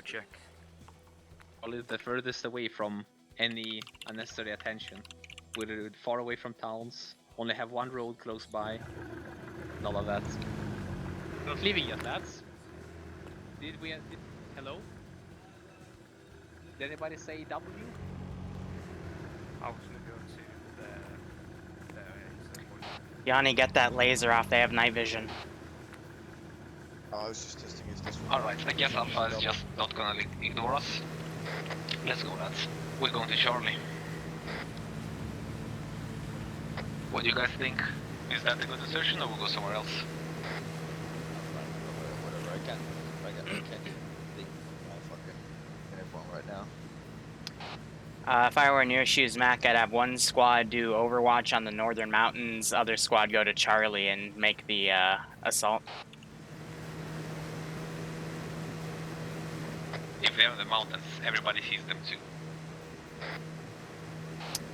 check. Call it the furthest away from any unnecessary attention. We're far away from towns, only have one road close by, and all of that. Not leaving yet, lads. Hello? Did anybody say W? Yanni, get that laser off. They have night vision. I was just testing if this was... Alright, I guess Alpha is just not gonna ignore us. Let's go, lads. We're going to Charlie. What do you guys think? Is that a good assertion or we'll go somewhere else? Whatever, I can't think my fucking uniform right now. If I were in your shoes, Mac, I'd have one squad do Overwatch on the northern mountains, other squad go to Charlie and make the assault. If they're in the mountains, everybody sees them too.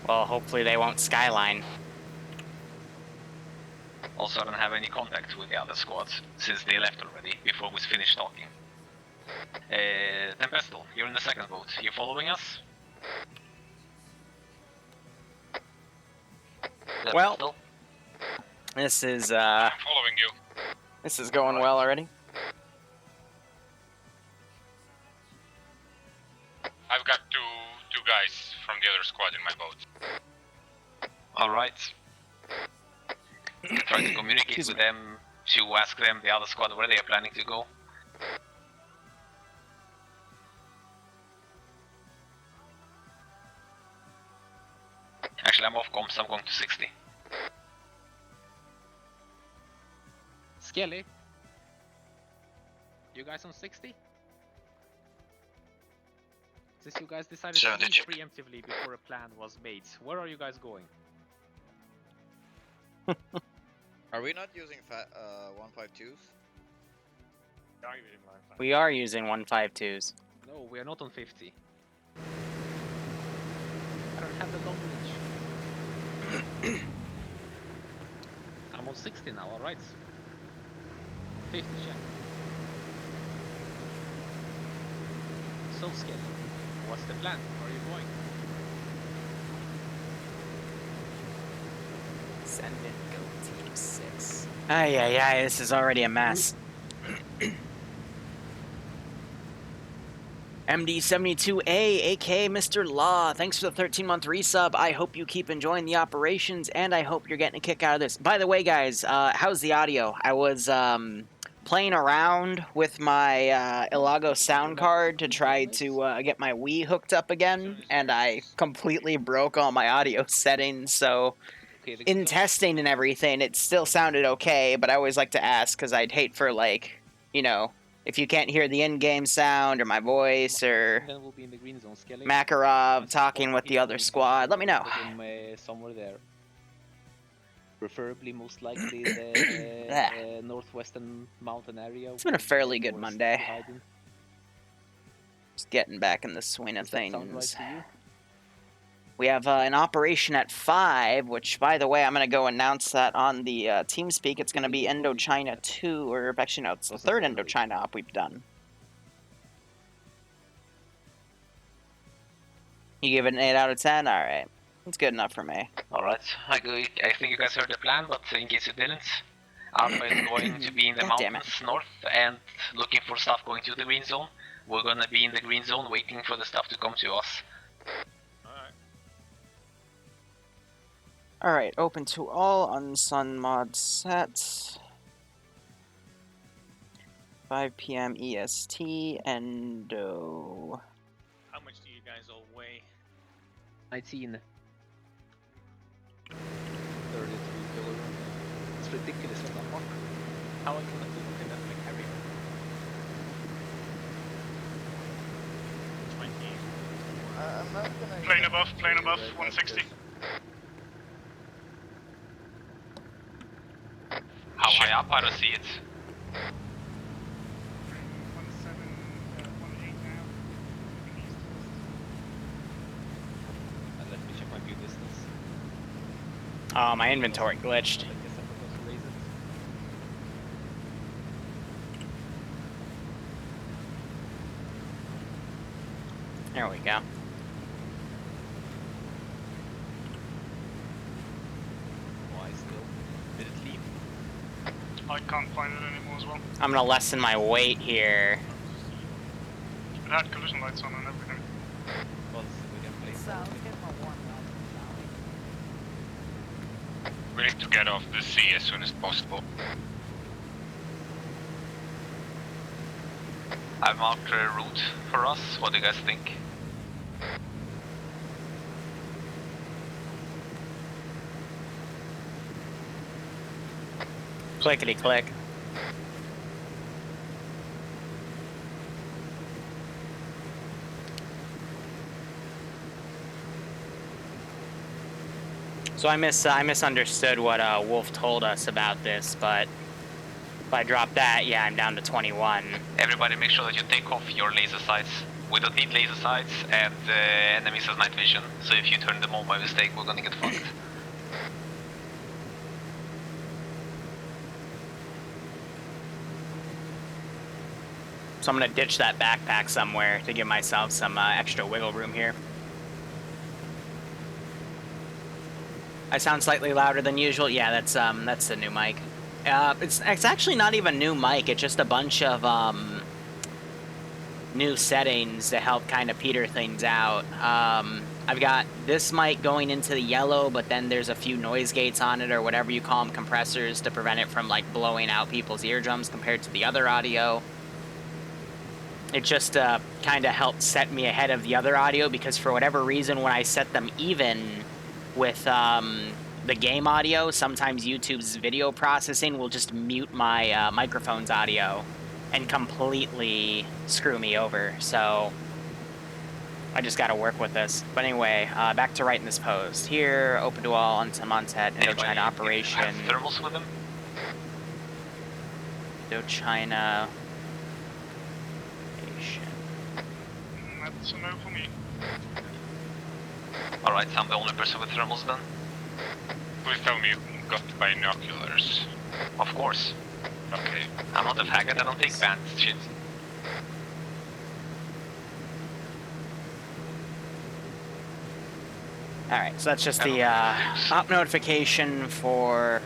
Well, hopefully they won't skyline. Also, I don't have any contact with the other squads, since they left already, before we finished talking. Tempestal, you're in the second boat. You following us? Well, this is I'm following you. this is going well already. I've got two guys from the other squad in my boat. Alright. Try to communicate with them, to ask them, the other squad, where they are planning to go. Actually, I'm off comms, I'm going to 60. Skelly? You guys on 60? Since you guys decided to leave preemptively before a plan was made, where are you guys going? Are we not using 152s? We are using 152s. No, we are not on 50. I don't have the long reach. I'm on 60 now, alright. 50 check. So Skelly, what's the plan? Where are you going? Send it, go team 6. Ay, this is already a mess. MD72A, aka Mr. Law, thanks for the 13-month resub. I hope you keep enjoying the operations, and I hope you're getting a kick out of this. By the way, guys, how's the audio? I was playing around with my Ilago sound card to try to get my Wii hooked up again, and I completely broke all my audio settings, so in testing and everything, it still sounded okay, but I always like to ask, because I'd hate for, like, you know, if you can't hear the in-game sound, or my voice, or Then we'll be in the green zone, Skelly. Makarov talking with the other squad, let me know. Somewhere there. Preferably, most likely, the northwestern mountain area. It's been a fairly good Monday. Just getting back in the swing of things. Sound right to you? We have an operation at 5, which, by the way, I'm going to go announce that on the TeamSpeak. It's going to be Indochina 2, or actually, no, it's the third Indochina op we've done. You give it an 8 out of 10? Alright. It's good enough for me. Alright, I think you guys heard the plan, but in case you didn't, Alpha is going to be in the God damn mountains north and looking for stuff going to the green zone. We're gonna be in the green zone waiting for the stuff to come to us. Alright, open to all on Sun Mod set. 5 p.m. EST, Endo. How much do you guys all weigh? 19. 33 kilograms. It's ridiculous what the fuck. How I can look at that like carry? 20. I'm not gonna... Plane above, 160. How high up? I don't see it. 17, 18 now. And let me check my view distance. Oh, my inventory glitched. I guess I'm supposed to raise it. There we go. Why still? Did it leave? I can't find it anymore as well. I'm gonna lessen my weight here. It had collision lights on and everything. Well, we can play. We need to get off the sea as soon as possible. I've marked a route for us. What do you guys think? Clickety click. So I misunderstood what Wolf told us about this, but if I drop that, yeah, I'm down to 21. Everybody make sure that you take off your laser sights. We don't need laser sights, and enemies has night vision, so if you turn them on by mistake, we're gonna get fucked. So I'm gonna ditch that backpack somewhere to give myself some extra wiggle room here. I sound slightly louder than usual. Yeah, that's the new mic. It's actually not even new mic. It's just a bunch of new settings to help kind of peter things out. I've got this mic going into the yellow, but then there's a few noise gates on it, or whatever you call them, compressors, to prevent it from like blowing out people's eardrums compared to the other audio. It just kind of helped set me ahead of the other audio, because for whatever reason, when I set them even with the game audio, sometimes YouTube's video processing will just mute my microphone's audio and completely screw me over. So I just got to work with this. But anyway, back to writing this post. Here, open to all, Indochina Anybody operation. have thermals with them? Indochina. That's a no for me. Alright, I'm the only person with thermals then? Please tell me you got binoculars. Of course. Okay. I'm not a faggot, I don't take banned shit. Alright, so that's just the op notification for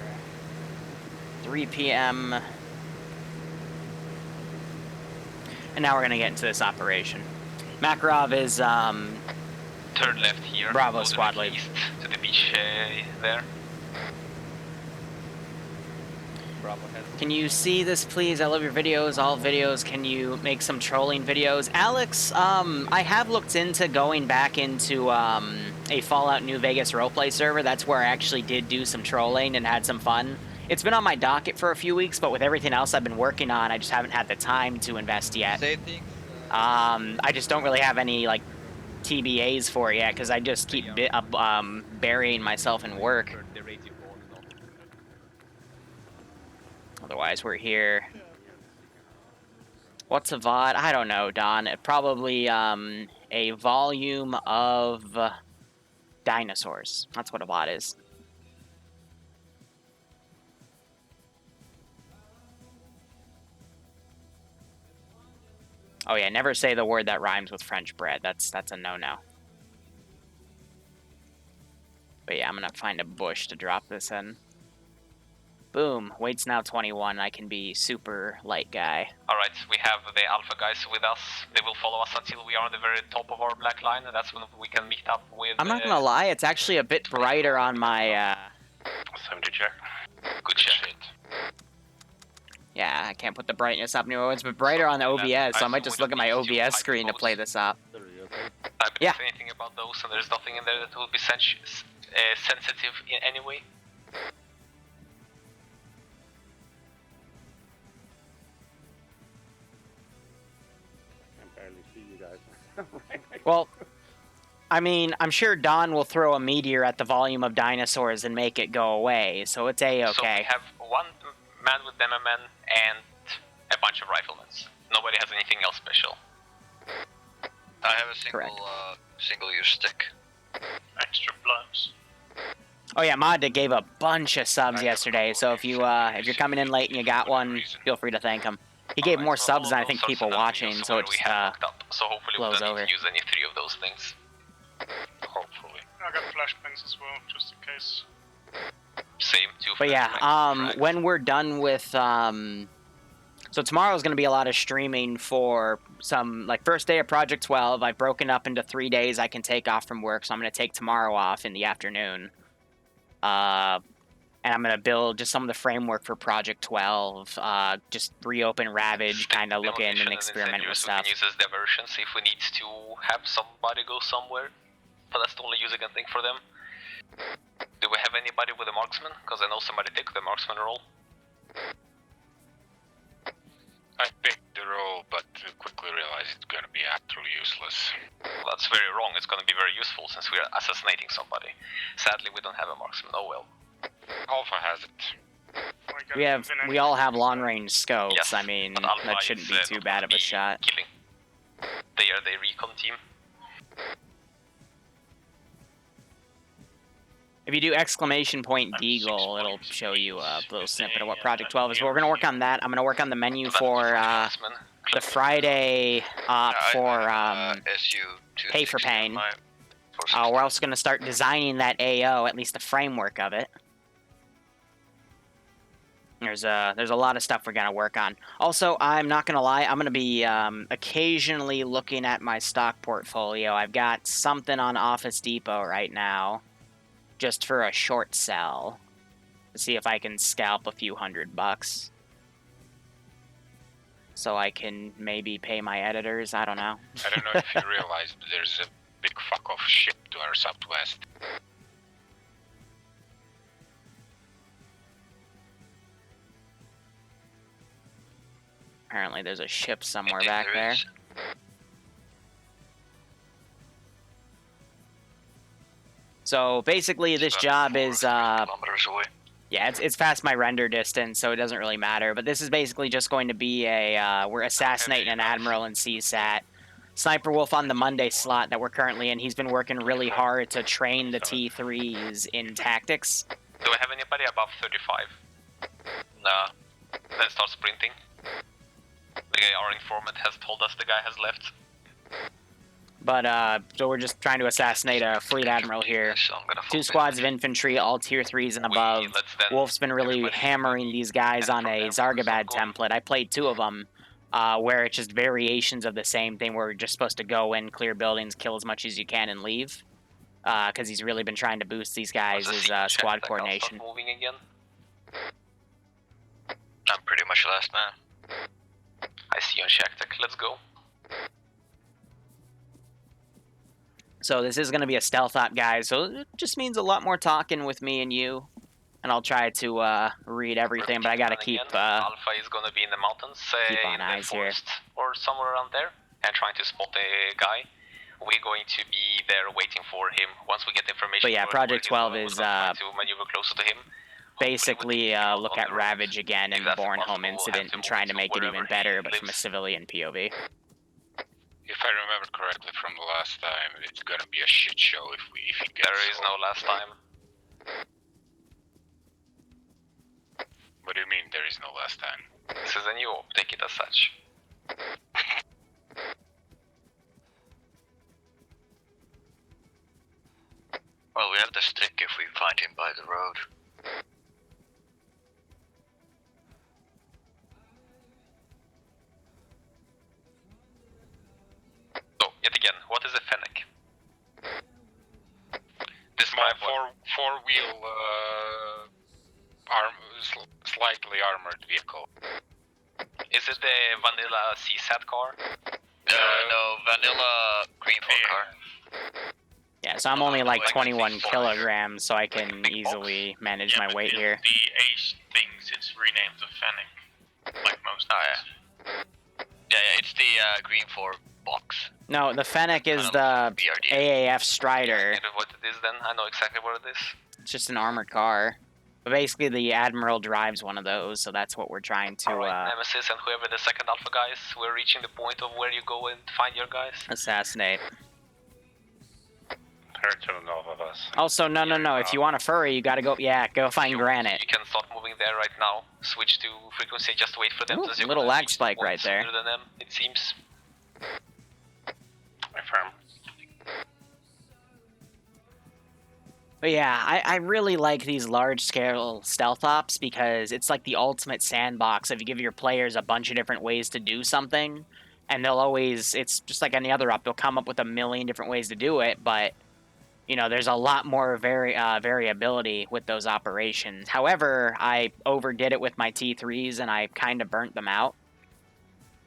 3 p.m. And now we're going to get into this operation. Makarov is Turn left here. Bravo go to squad the lead. east, to the beach there. Bravo has. Can you see this, please? I love your videos, all videos. Can you make some trolling videos? Alex, I have looked into going back into a Fallout New Vegas roleplay server. That's where I actually did do some trolling and had some fun. It's been on my docket for a few weeks, but with everything else I've been working on, I just haven't had the time to invest yet. Say things. I just don't really have any, like, TBAs for it yet, because I just keep burying myself in work. The radio on and off. Otherwise, we're here. What's a VOD? I don't know, Don. Probably a volume of dinosaurs. That's what a VOD is. Oh yeah, never say the word that rhymes with French bread. That's a no-no. But yeah, I'm gonna find a bush to drop this in. Boom. Weight's now 21. I can be super light guy. Alright, we have the alpha guys with us. They will follow us until we are on the very top of our black line, and that's when we can meet up with... I'm not gonna lie, it's actually a bit brighter on my, 70 check. Good shit. Yeah, I can't put the brightness up anymore. It's a bit brighter on the OBS, so I might just look at my OBS screen to play this up. I believe Yeah. anything about those, and there's nothing in there that will be sensitive in any way. I can barely see you guys. Well, I mean, I'm sure Don will throw a meteor at the volume of dinosaurs and make it go away, so it's A-okay. So we have one man with Demoman and a bunch of riflemen. Nobody has anything else special. I have a single Correct. single-use stick. Extra bloods. Oh yeah, Mod gave a bunch of subs yesterday, so if you're coming in late and you got one, feel free to thank him. He gave more So subs all than I of think those are people watching, scenarios so where it we just, have fucked up. So hopefully we blows don't over. need to use any 3 of those things. Hopefully. I got flashbangs as well, just in case. Same, 2 But yeah, frags. when we're done with, so tomorrow's going to be a lot of streaming for some, like, first day of Project 12. I've broken up into 3 days I can take off from work, so I'm going to take tomorrow off in the afternoon. And I'm going to build just some of the framework for Project 12, just reopen Ravage, kind of look in and experiment with stuff. We can use as diversions if we need to have somebody go somewhere. But that's the only use I can think for them. Do we have anybody with a marksman? Because I know somebody took the marksman role. I picked the role, but quickly realized it's gonna be utterly useless. Well, that's very wrong. It's going to be very useful since we are assassinating somebody. Sadly, we don't have a marksman. Oh well. Alpha has it. We all have long-range scopes. Yes, I mean, but Alpha that shouldn't is, be too not bad gonna of a be shot. Killing. They are the recon team. If you do exclamation point Deagle, it'll show you a little snippet of what Project 12 is. So we're going to work on that. I'm going to work on the menu for the Friday for Pay for Pain. We're also going to start designing that AO, at least the framework of it. There's a lot of stuff we're going to work on. Also, I'm not going to lie, I'm going to be occasionally looking at my stock portfolio. I've got something on Office Depot right now, just for a short sell, to see if I can scalp a few $100. So I can maybe pay my editors, I don't know. I don't know if you realized, but there's a big fuck off ship to our southwest. Apparently there's a ship somewhere back there. So basically this job is, yeah, it's past my render distance, so it doesn't really matter. But this is basically just going to be a, we're assassinating an admiral in CSAT. Sniper Wolf on the Monday slot that we're currently in, he's been working really hard to train the T3s in tactics. Do we have anybody above 35? Nah. Then start sprinting. The guy, our informant, has told us the guy has left. But, so we're just trying to assassinate a fleet admiral here. 2 squads of infantry, all tier 3s and above. Wolf's been really hammering these guys on a Zargabad template. I played 2 of them, where it's just variations of the same thing, where we're just supposed to go in, clear buildings, kill as much as you can, and leave. Because he's really been trying to boost these guys' squad coordination. Moving again. I'm pretty much last man. I see you on Shaktek. Let's go. So this is going to be a stealth op, guys, so it just means a lot more talking with me and you. And I'll try to read everything, but I gotta keep Alpha is gonna be in the mountains, keep on in eyes the forest or somewhere around there, and trying to spot a guy. We're going to be there waiting for him once we get information. But yeah, Project 12 is to maneuver closer to him. basically look at Ravage again and the Bornholm incident and trying to make it even better, but from a civilian POV. If I remember correctly from the last time, it's gonna be a shit show if it gets. There is no last time. What do you mean there is no last time? This is a new op, take it as such. Well, we have the stick if we find him by the road. So, yet again, what is a Fennec? Small four-wheel, slightly armored vehicle. Is it the vanilla CSAT car? No, vanilla greenfield car. Yeah, so I'm only like 21 kilograms, so I can easily manage my weight here. The Ace thinks it's renamed to Fennec, like most. Oh yeah. Yeah, it's the green 4 box. No, the Fennec is the AAF Strider. Yeah, what it is then? I know exactly what it is. It's just an armored car. But basically, the Admiral drives one of those, so that's what we're trying to Nemesis and whoever the second Alpha guys, we're reaching the point of where you go and find your guys. assassinate. Her to the north of us. Also, no. If you want a furry, you gotta go. Yeah, go find Granite. You can start moving there right now. Switch to frequency. Just wait for them. Ooh, Since you're little gonna lag reach the spike point right there. sooner than them, it seems. Affirm. But yeah, I really like these large-scale stealth ops because it's like the ultimate sandbox. If you give your players a bunch of different ways to do something, and they'll always, it's just like any other op, they'll come up with a million different ways to do it, but, you know, there's a lot more variability with those operations. However, I overdid it with my T3s, and I kind of burnt them out.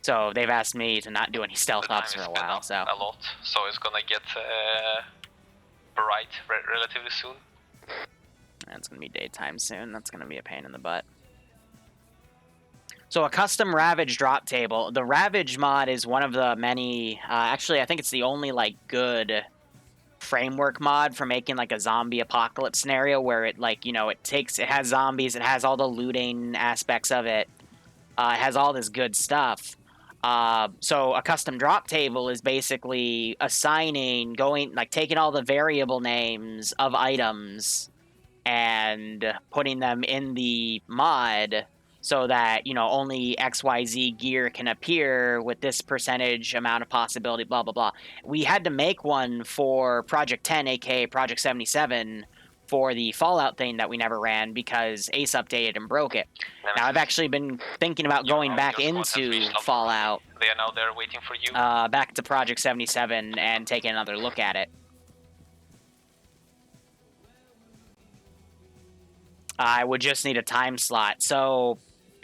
So they've asked me to not do any stealth ops for a while, so... a lot, so it's gonna get bright relatively soon. It's going to be daytime soon. That's going to be a pain in the butt. So a custom Ravage drop table. The Ravage mod is one of the many... actually, I think it's the only, like, good framework mod for making, like, a zombie apocalypse scenario where it, like, you know, it has zombies, it has all the looting aspects of it. It has all this good stuff. So a custom drop table is basically assigning, taking all the variable names of items and putting them in the mod so that, you know, only XYZ gear can appear with this percentage amount of possibility, blah, blah, blah. We had to make one for Project 10, aka Project 77, for the Fallout thing that we never ran because Ace updated and broke it. Now, I've actually been thinking about going back into Fallout. They are now there waiting for you. Back to Project 77 and taking another look at it. I would just need a time slot. So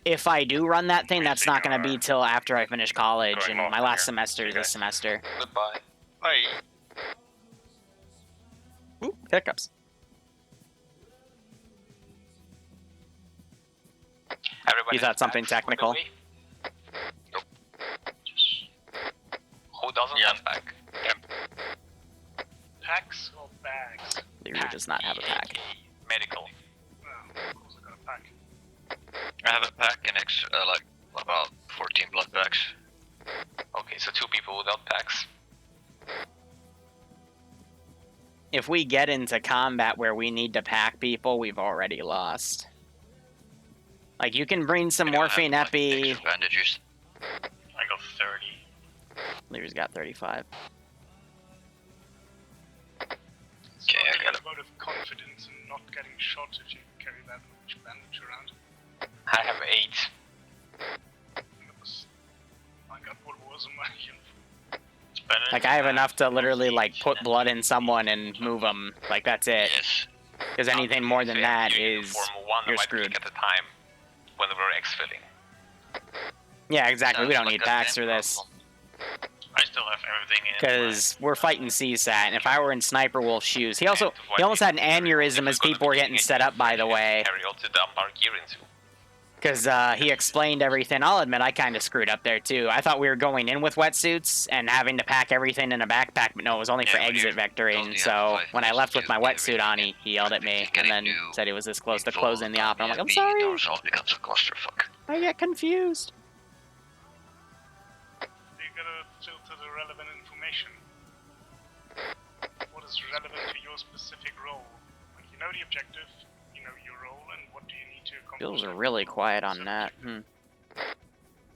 if I do run that thing, that's not going to be till after I finish college, and my last semester is this semester. Goodbye. Bye. Ooh, hiccups. Everybody You thought something technical? Nope. Who doesn't have back? Packs or bags? Liru does not have a pack. Medical. Well, of course I got a pack. I have a pack and like about 14 blood bags. Okay, so 2 people without packs. If we get into combat where we need to pack people, we've already lost. Like, you can bring some morphine epi. Bandages. I got 30. Liru's got 35. Okay, I got a vote of confidence in not getting shot if you carry that much bandage around. I have 8. I got what was in my uniform. Like, I have enough to literally, like, put blood in someone and move them. Like, that's it. Yes. Because anything more than that is... you're screwed. At the time when we were exfilling. Yeah, exactly. We Sounds don't like need a packs damn for this. problem. I still have everything in. Because we're fighting CSAT, and if I were in Sniper Wolf's shoes... He almost had an aneurysm as people were getting set up, by the way. Carry all to dump our gear into. Because he explained everything. I'll admit, I kind of screwed up there, too. I thought we were going in with wetsuits and having to pack everything in a backpack, but no, it was only for exit vectoring. So when I left with my wetsuit on, he yelled at me and then said he was this close to closing the op. And I'm like, I'm sorry. It all becomes a clusterfuck. I get confused. You gotta filter the relevant information. What is relevant to your specific role? Like, you know the objective, you know your role, and what do you need to accomplish? Bills are really quiet on that.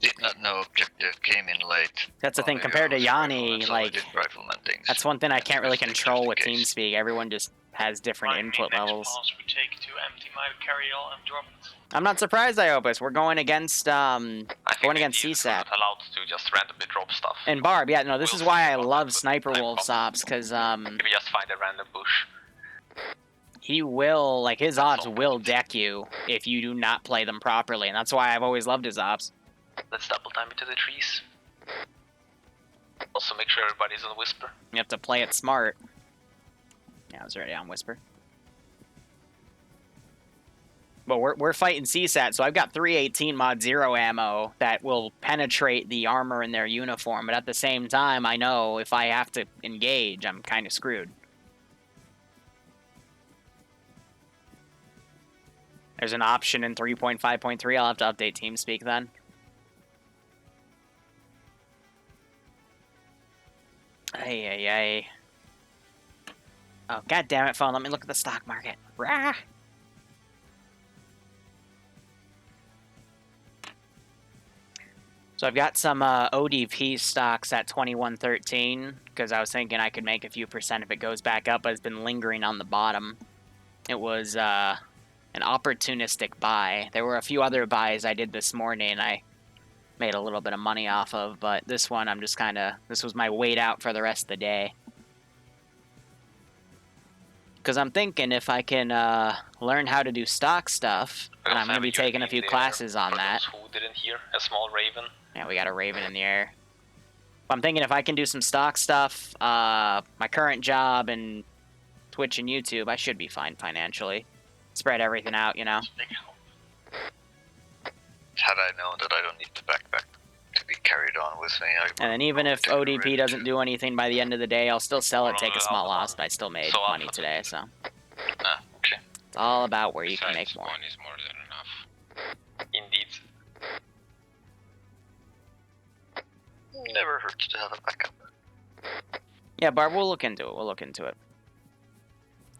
Did not know objective came in late. That's the thing, compared to Yanni, like, that's one thing I can't really control with TeamSpeak. Everyone just has different input levels. We take to empty my carry-all and drop it. I'm not surprised, Iopus. We're going against, CSAT. Allowed to just randomly drop stuff. And Barb, yeah, no, this is why I love Sniper Wolf's ops, because, If you just find a random bush. he will, like, his ops will deck you if you do not play them properly, and that's why I've always loved his ops. Let's double time into the trees. Also make sure everybody's on Whisper. You have to play it smart. Yeah, I was already on Whisper. But we're fighting CSAT, so I've got 318 mod 0 ammo that will penetrate the armor in their uniform, but at the same time, I know if I have to engage, I'm kind of screwed. There's an option in 3.5.3, I'll have to update TeamSpeak then. Ay. Oh, god damn it, phone. Let me look at the stock market. Rah! So I've got some ODP stocks at 2113 because I was thinking I could make a few percent if it goes back up, but it's been lingering on the bottom. It was an opportunistic buy. There were a few other buys I did this morning I made a little bit of money off of, but this one I'm just kind of, this was my wait out for the rest of the day. Because I'm thinking if I can learn how to do stock stuff, and I'm going to be taking a few classes on that. Who didn't hear a small raven? Yeah, we got a raven in the air. I'm thinking if I can do some stock stuff, my current job and Twitch and YouTube, I should be fine financially. Spread everything out, you know? Had I known that I don't need the backpack to be carried on with me, And then even if ODP doesn't do anything by the end of the day, I'll still sell it, take a small loss, but I still made money today, so. Okay. It's all about where you can make more. One is more than enough. Indeed. Never hurts to have a backup. Yeah, Barb, we'll look into it. We'll look into it.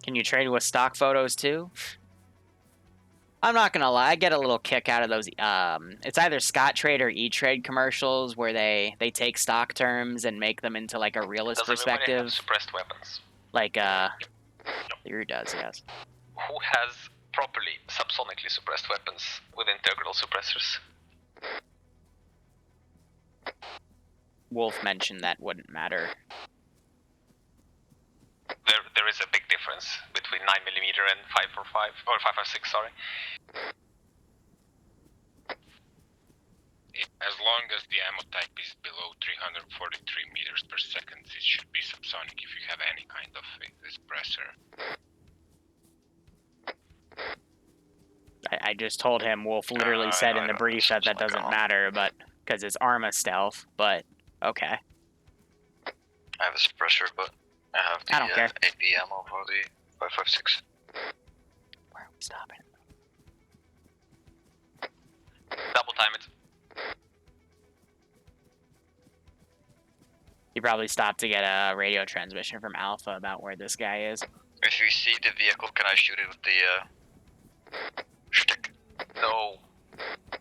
Can you trade with stock photos too? I'm not gonna lie, I get a little kick out of those. It's either Scottrade or E-Trade commercials where they take stock terms and make them into like a realist perspective. Have suppressed weapons? Like Liru does, yes. Who has properly subsonically suppressed weapons with integral suppressors? Wolf mentioned that wouldn't matter. There is a big difference between 9mm and 545 or 556. Sorry. As long as the ammo type is below 343 meters per second, it should be subsonic if you have any kind of suppressor. I just told him Wolf literally said in the brief that that doesn't matter, but because it's Arma stealth, but okay. I have a suppressor, but I have the I don't care. AP ammo for the 556. Where are we stopping? Double time it. You probably stopped to get a radio transmission from Alpha about where this guy is. If you see the vehicle, can I shoot it with the stick? No.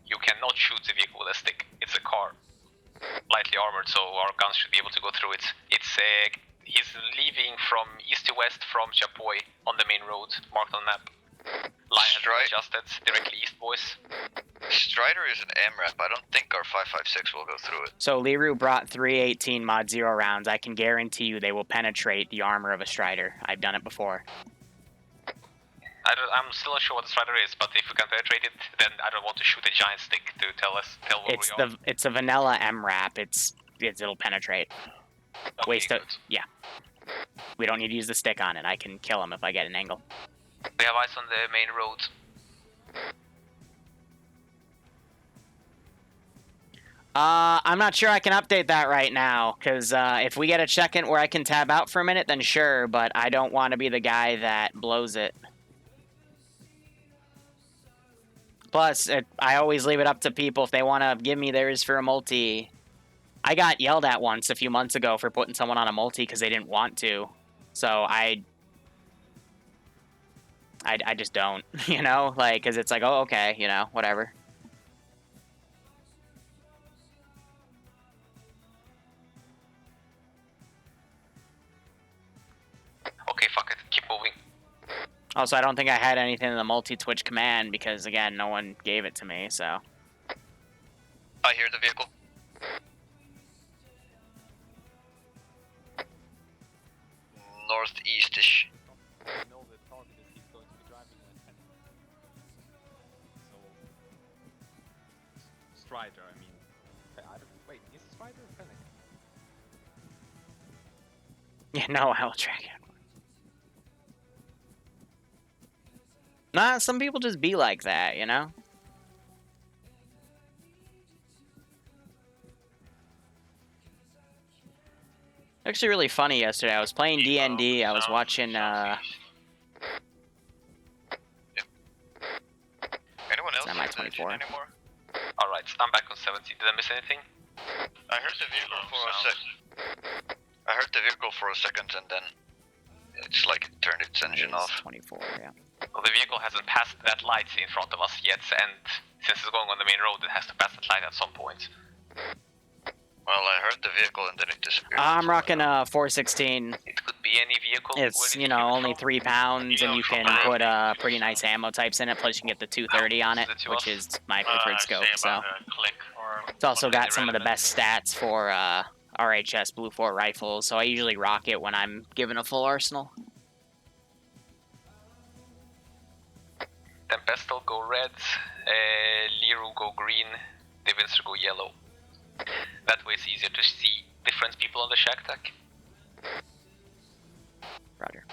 You cannot shoot the vehicle with a stick. It's a car. Lightly armored, so our guns should be able to go through it. It's he's leaving from east to west from Chapoy on the main road, marked on the map. Line has been adjusted, directly east, boys. Strider is an MRAP. I don't think our 556 will go through it. So Liru brought 318 mod 0 rounds. I can guarantee you they will penetrate the armor of a Strider. I've done it before. I'm still not sure what the Strider is, but if we can penetrate it, then I don't want to shoot a giant stick to tell where we are. It's a vanilla MRAP. It'll penetrate. Okay, yeah. We don't need to use the stick on it. I can kill him if I get an angle. We have eyes on the main road. I'm not sure I can update that right now, because if we get a check-in where I can tab out for a minute, then sure, but I don't want to be the guy that blows it. Plus, I always leave it up to people if they want to give me theirs for a multi. I got yelled at once a few months ago for putting someone on a multi because they didn't want to. So I just don't, you know? Like, because it's like, oh, okay, you know, whatever. Okay, fuck it. Keep moving. Also, I don't think I had anything in the multi-Twitch command because, again, no one gave it to me, so. I hear the vehicle. Northeast-ish. know the target is he's going to be driving when heading. So Strider, I mean, wait, is Strider Fennec? Yeah, no, I will track it. Nah, some people just be like that, you know? Actually really funny yesterday. I was playing D&D. I was watching, Anyone else Semi 24. anymore? Alright, I'm back on 70. Did I miss anything? I heard the vehicle for a sec. I heard the vehicle for a second and then it's like turned its engine off. 24, yeah. Well, the vehicle hasn't passed that light in front of us yet, and since it's going on the main road, it has to pass that light at some point. Well, I heard the vehicle and then it disappeared. I'm rocking a 416. It could be any vehicle. It's, you know, only 3 pounds, and you can put pretty nice ammo types in it, plus you can get the 230 on it, which is my preferred scope, so. It's also got some of the best stats for RHS Blue 4 rifles, so I usually rock it when I'm given a full arsenal. Tempestal go red, Liru go green, Devinster go yellow. That way it's easier to see different people on the shack deck. Roger.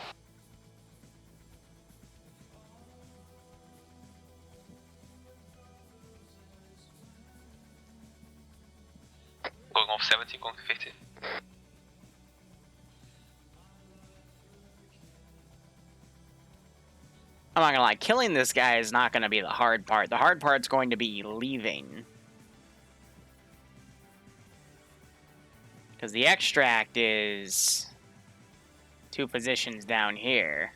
Going off 70, going to 50. I'm not gonna lie, killing this guy is not gonna be the hard part. The hard part's going to be leaving. Because the extract is 2 positions down here.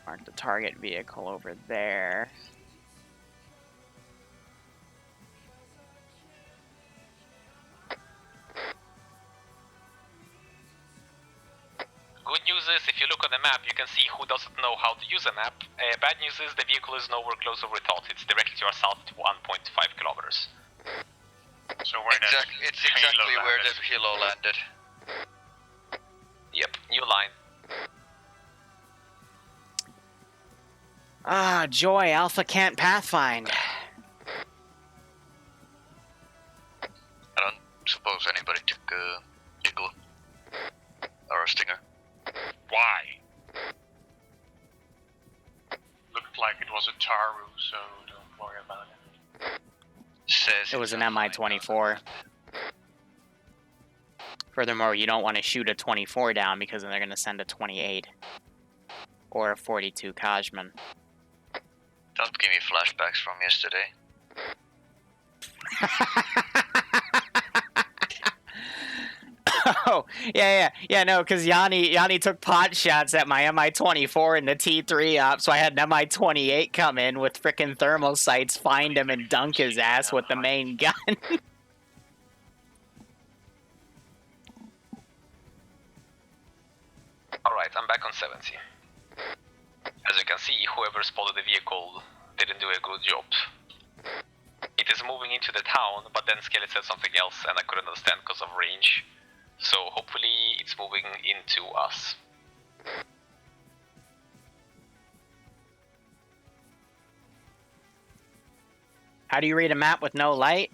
Mark the target vehicle over there. Good news is, if you look on the map, you can see who doesn't know how to use a map. Bad news is, the vehicle is nowhere close to where we thought. It's directly to our south at 1.5 kilometers. So where It's exactly where the helo landed. Yep, new line. Ah, joy, Alpha can't pathfind. I don't suppose anybody took a Eagle or a Stinger. Why? Looked like it was a Taru, so don't worry about it. It was an Mi-24. Furthermore, you don't want to shoot a 24 down because then they're going to send a 28. Or a 42 Kajman. Don't give me flashbacks from yesterday. Oh, yeah, no, because Yanni took pot shots at my Mi-24 in the T3 op, so I had an Mi-28 come in with frickin' thermal sights, find him, and dunk his ass with the main gun. Alright, I'm back on 70. As you can see, whoever spotted the vehicle didn't do a good job. It is moving into the town, but then Skelly said something else and I couldn't understand because of range. So hopefully it's moving into us. How do you read a map with no light?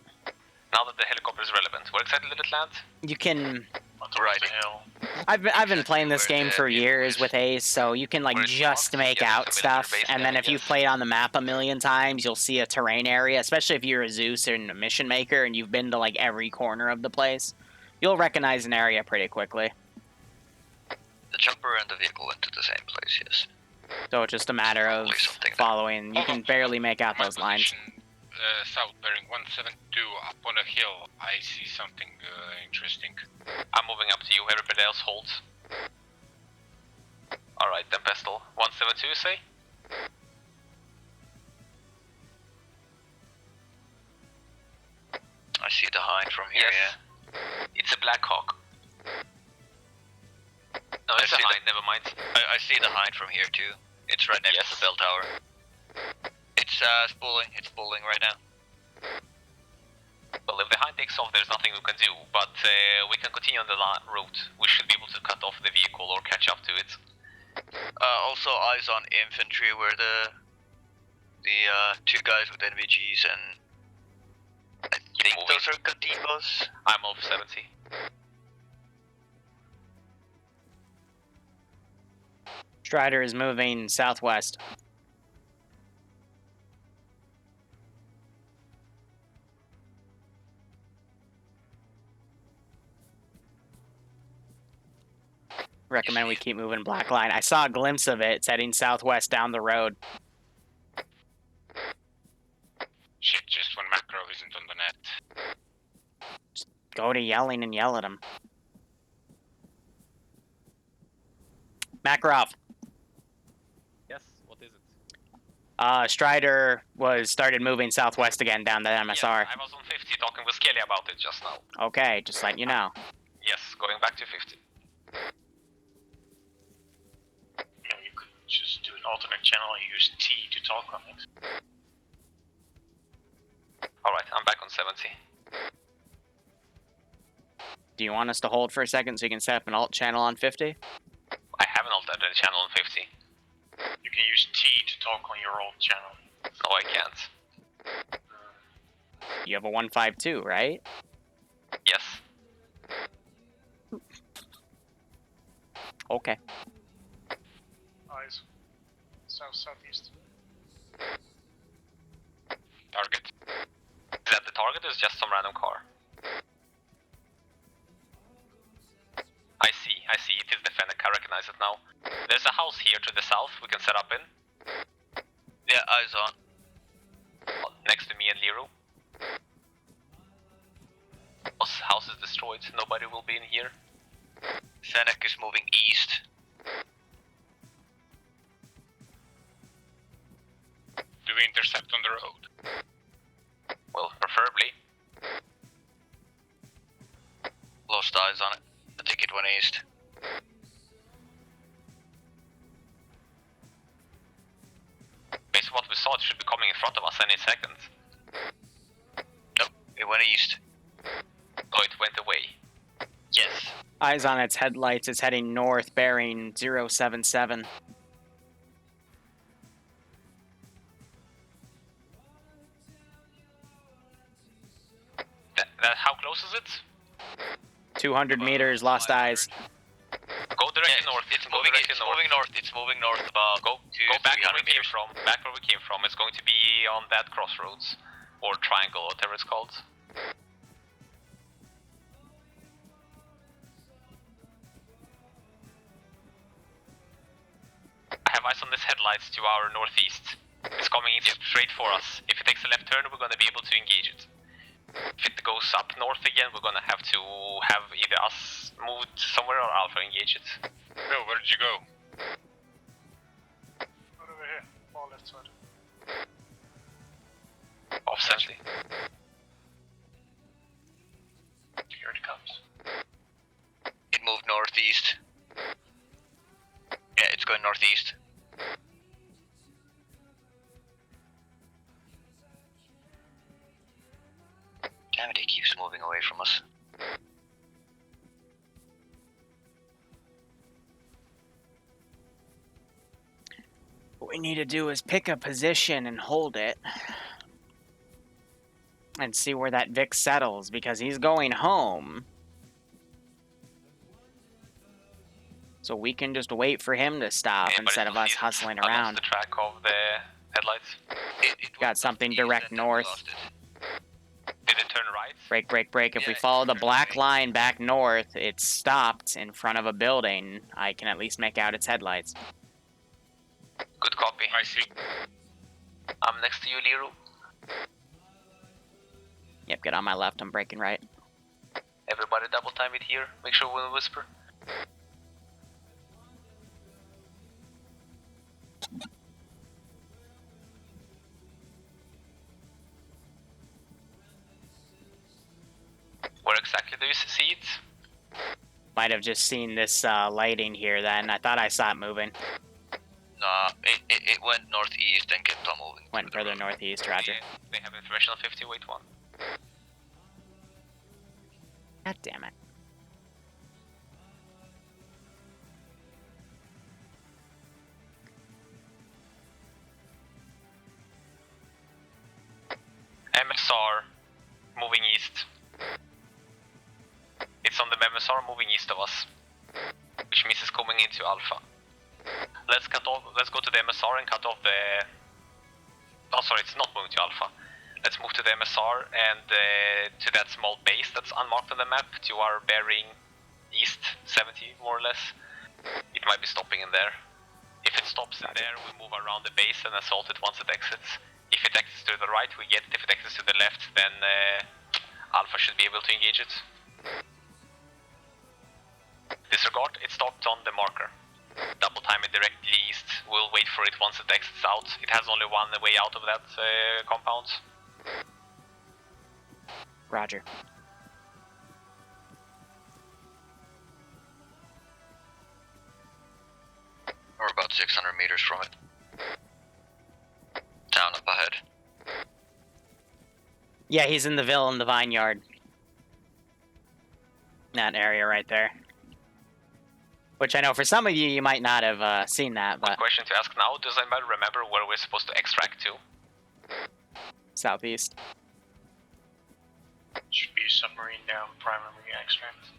Now that the helicopter is relevant, where exactly did it land? You can... Right. I've been playing this game for years with Ace, so you can like just make out stuff, and then if you've played on the map a million times, you'll see a terrain area, especially if you're a Zeus and a mission maker and you've been to like every corner of the place. You'll recognize an area pretty quickly. The chopper and the vehicle went to the same place, yes. So it's just a matter of following. You can barely make out those lines. South bearing 172 up on a hill. I see something interesting. I'm moving up to you, everybody else holds. Alright, Tempestal. 172, you say? I see the Hind from here, yes. Yeah. It's a Black Hawk. No, it's a Hind, never mind. I see the Hind from here too. It's right next to the bell tower. It's spooling right now. Well, if the Hind takes off, there's nothing we can do, but we can continue on the route. We should be able to cut off the vehicle or catch up to it. Also eyes on infantry where the 2 guys with NVGs and I think those are Kadibos. I'm off 70. Strider is moving southwest. Recommend we keep moving black line. I saw a glimpse of it. It's heading southwest down the road. Shit, just when Makarov isn't on the net. Go to yelling and yell at him. Makarov. Yes, what is it? Strider started moving southwest again down the MSR. Yes, I was on 50 talking with Kelly about it just now. Okay, just letting you know. Yes, going back to 50. Yeah, you could just do an alternate channel and use T to talk on it. Alright, I'm back on 70. Do you want us to hold for a second so you can set up an alt channel on 50? I have an alternate channel on 50. You can use T to talk on your old channel. No, I can't. You have a 152, right? Yes. Okay. Eyes. South-southeast. Target. Is that the target or is just some random car? I see, it is the Fennec, I recognize it now. There's a house here to the south we can set up in. Yeah, eyes on. Next to me and Liru. House is destroyed, nobody will be in here. Fennec is moving east. Do we intercept on the road? Well, preferably. Lost eyes on it. I think it went east. Based on what we saw, it should be coming in front of us any second. Nope, it went east. Oh, it went away. Yes. Eyes on its headlights. It's heading north, bearing 077. How close is it? 200 meters, lost eyes. Go directly north. It's moving north. It's moving north about Go back where we came from. Back where we came from. It's going to be on that crossroads. Or triangle, whatever it's called. I have eyes on this headlights to our northeast. It's coming in straight for us. If it takes a left turn, we're going to be able to engage it. If it goes up north again, we're going to have either us moved somewhere or Alpha engage it. Bill, where did you go? Right over here, far left side. Off 70. Here it comes. It moved northeast. Yeah, it's going northeast. Damn it, it keeps moving away from us. What we need to do is pick a position and hold it. And see where that Vic settles, because he's going home. So we can just wait for him to stop instead of us hustling I lost around. the track of the headlights. It Got something direct north. Did it turn right? Break, break, break. If we follow the black line back north, it's stopped in front of a building. I can at least make out its headlights. Good copy. I see. I'm next to you, Liru. Yep, get on my left. I'm breaking right. Everybody double time it here. Make sure we whisper. Where exactly do you see it? Might have just seen this lighting here then. I thought I saw it moving. Nah, it went northeast and kept on moving. Went further northeast, roger. They have information on 50, wait one. God damn it. MSR moving east. It's on the MSR moving east of us, which means it's coming into Alpha. Let's go to the MSR and cut off the... Oh, sorry, it's not moving to Alpha. Let's move to the MSR and to that small base that's unmarked on the map to our bearing east 70, more or less. It might be stopping in there. If it stops in there, we move around the base and assault it once it exits. If If it exits to the right, we get it. If it exits to the left, then Alpha should be able to engage it. Disregard, it stopped on the marker. Double time it directly east. We'll wait for it once it exits out. It has only one way out of that compound. Roger. We're about 600 meters from it. Town up ahead. Yeah, he's in the Ville in the vineyard. That area right there. Which I know for some of you, you might not have seen that, but... Good question to ask now. Does anybody remember where we're supposed to extract to? Southeast. Should be submarine down, primary extract.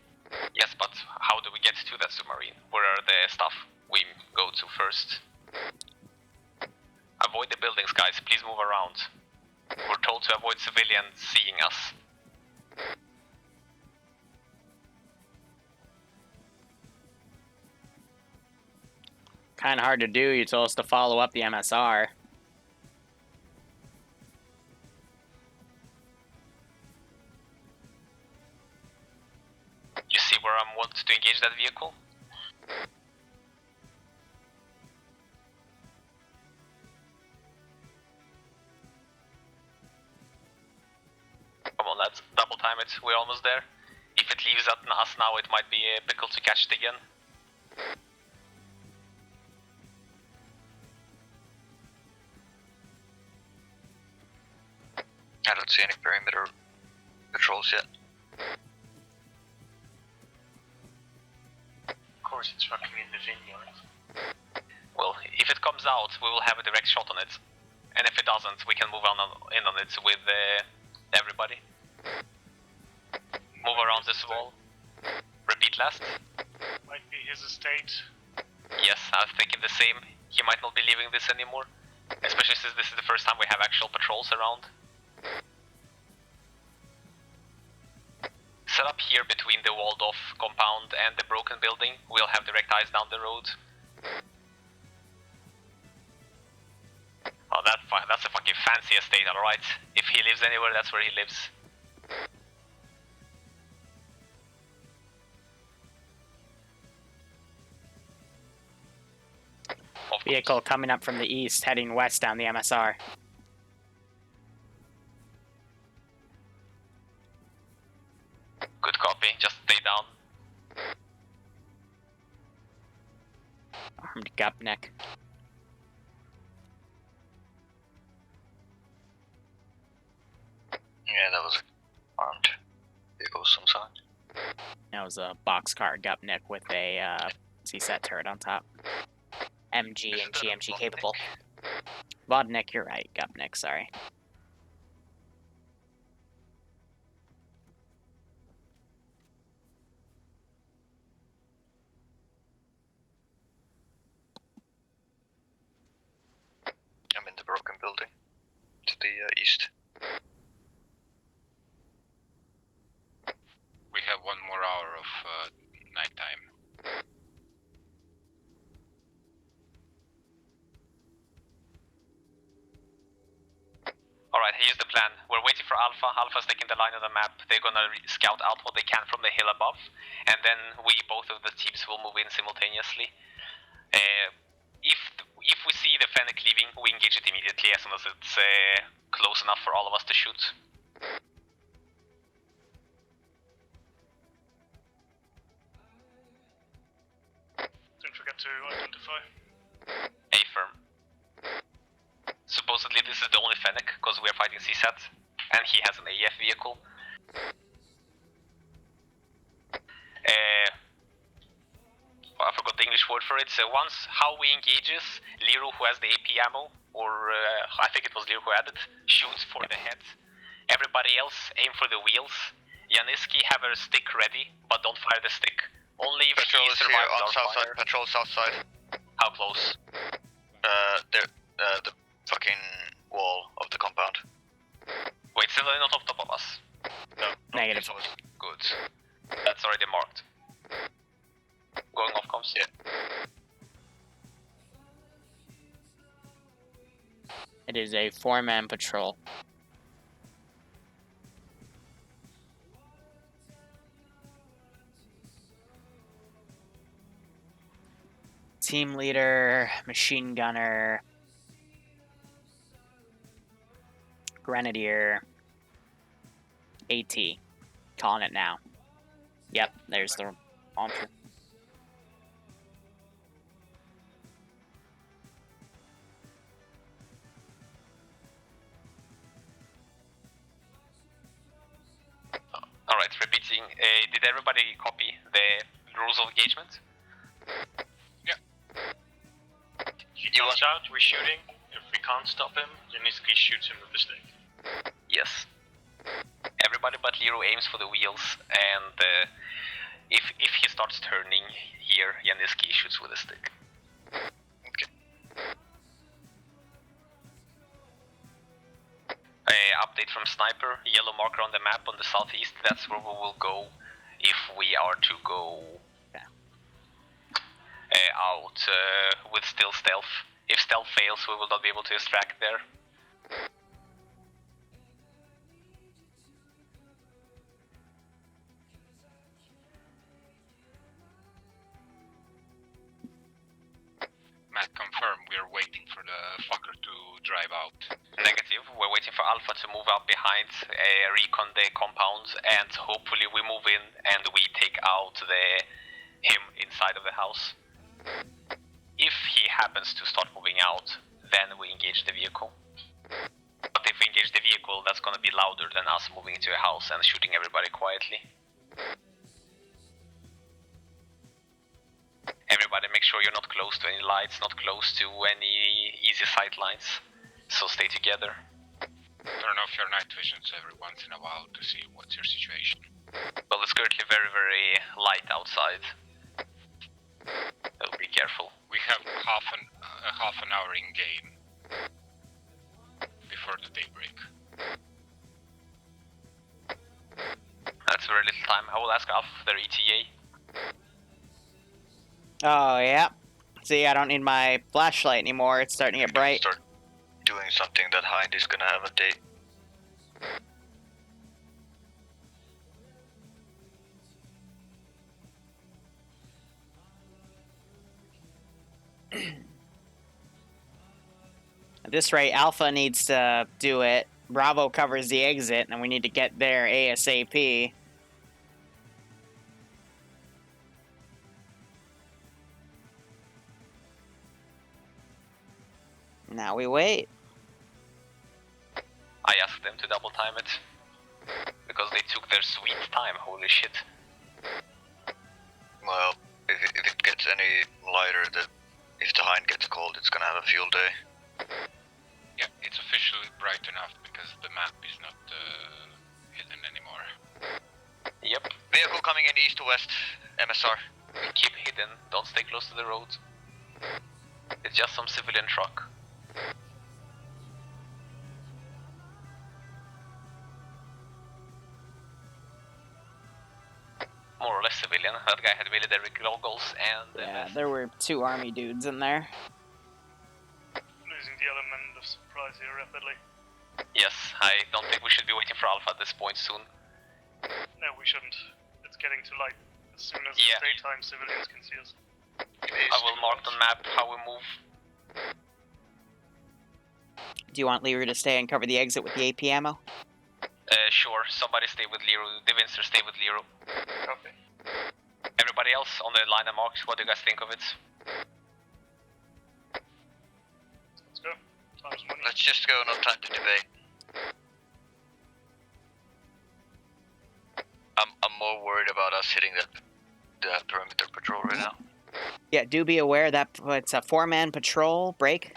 Yes, but how do we get to that submarine? Where are the stuff we go to first? Avoid the buildings, guys. Please move around. We're told to avoid civilians seeing us. Kind of hard to do. You told us to follow up the MSR. You see where I'm wanting to engage that vehicle? Come on, lads. Double time it. We're almost there. If it leaves us now, it might be a pickle to catch it again. I don't see any perimeter patrols yet. Of course, it's fucking in the vineyard. Well, if it comes out, we will have a direct shot on it. And if it doesn't, we can move in on it with everybody. Move around this wall. Repeat last. Might be his estate. Yes, I was thinking the same. He might not be leaving this anymore. Especially since this is the first time we have actual patrols around. Set up here between the walled off compound and the broken building. We'll have direct eyes down the road. Oh, that's a fucking fancy estate, alright. If he lives anywhere, that's where he lives. Vehicle coming up from the east, heading west down the MSR. Good copy, just stay down. Armed Gupnik. Yeah, that was an armed vehicle of some sort. That was a boxcar Gupnik with a CSAT turret on top. MG and GMG capable. Vodnik, you're right. Gupnik, sorry. I'm in the broken building to the east. We have 1 more hour of nighttime. Alright, here's the plan. We're waiting for Alpha. Alpha's taking the line on the map. They're gonna scout out what they can from the hill above. And then both of the teams will move in simultaneously. If we see the Fennec leaving, we engage it immediately as soon as it's close enough for all of us to shoot. Don't forget to identify. A-firm. Supposedly this is the only Fennec, because we are fighting CSAT, and he has an AF vehicle. I forgot the English word for it. So once how we engages, Liru, who has the AP ammo, or I think it was Liru who had it, shoots for the head. Everybody else aim for the wheels. Janiski, have a stick ready, but don't fire the stick. Only if Patrol he is here survives on our south fire. side. Patrol south side. How close? The fucking wall of the compound. Wait, still not on top of us. No. Negative. Good. That's already marked. Going off comms? Yeah. It is a 4-man patrol. Team leader, machine gunner, grenadier, AT. Calling it now. Yep, there's the launcher. Alright, repeating. Did everybody copy the rules of engagement? He comes out, we're shooting. If we can't stop him, Yaniski shoots him with the stick. Yes. Everybody but Liru aims for the wheels, and if he starts turning here, Yaniski shoots with a stick. Okay. Update from Sniper, yellow marker on the map on the southeast, that's where we will go if we are to go out with still stealth. If stealth fails, we will not be able to extract there. Matt, confirm, we're waiting for the fucker to drive out. Negative, we're waiting for Alpha to move up behind, recon the compound, and hopefully we move in and we take out him inside of the house. If he happens to start moving out, then we engage the vehicle. But if we engage the vehicle, that's gonna be louder than us moving into a house and shooting everybody quietly. Everybody make sure you're not close to any lights, not close to any easy sight lines, so stay together. Turn off your night visions every once in a while to see what's your situation. Well, it's currently very, very light outside. So be careful. We have half an hour in game before the daybreak. That's very little time. I will ask Alpha for their ETA. Oh, yeah. See, I don't need my flashlight anymore. It's starting to get bright. Start doing something that Hind is gonna have a date. At this rate, Alpha needs to do it. Bravo covers the exit, and we need to get there ASAP. Now we wait. I asked them to double time it. Because they took their sweet time, holy shit. Well, if it gets any lighter, if the Hind gets cold, it's gonna have a field day. Yeah, it's officially bright enough because the map is not hidden anymore. Yep. Vehicle coming in east to west, MSR. Keep hidden, don't stay close to the road. It's just some civilian truck. More or less civilian. That guy had military goggles and... Yeah, there were 2 army dudes in there. Losing the element of surprise here rapidly. Yes, I don't think we should be waiting for Alpha at this point soon. No, we shouldn't. It's getting too light. As soon as Yeah. it's daytime, civilians can see us. I will mark on map how we move. Do you want Liru to stay and cover the exit with the AP ammo? Sure, somebody stay with Liru. Devinster, stay with Liru. Copy. Everybody else on the line of marks, what do you guys think of it? Let's go. Time's money. Let's just go, no time to debate. I'm more worried about us hitting the perimeter patrol right now. Yeah, do be aware that it's a 4-man patrol break.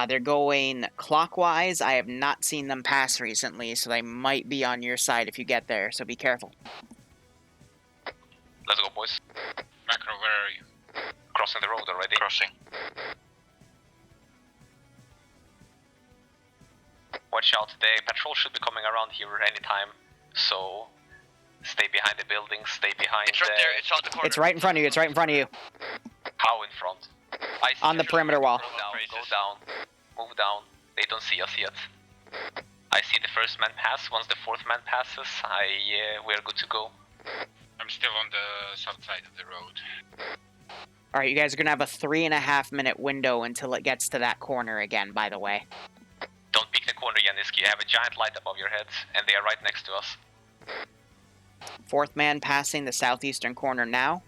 They're going clockwise. I have not seen them pass recently, so they might be on your side if you get there, so be careful. Let's go, boys. Macro, where are you? Crossing the road already. Crossing. Watch out, the patrol should be coming around here anytime, so stay behind the buildings, stay behind It's right there, it's on the corner. It's right in front of you, it's right in front of you. How in front? I see On the perimeter wall. Go down, move down. They don't see us yet. I see the first man pass. Once the fourth man passes, we're good to go. I'm still on the south side of the road. All right, you guys are gonna have a 3.5 minute window until it gets to that corner again. By the way. Don't peek the corner, Yaniski. I have a giant light above your heads, and they are right next to us. Fourth man passing the southeastern corner now.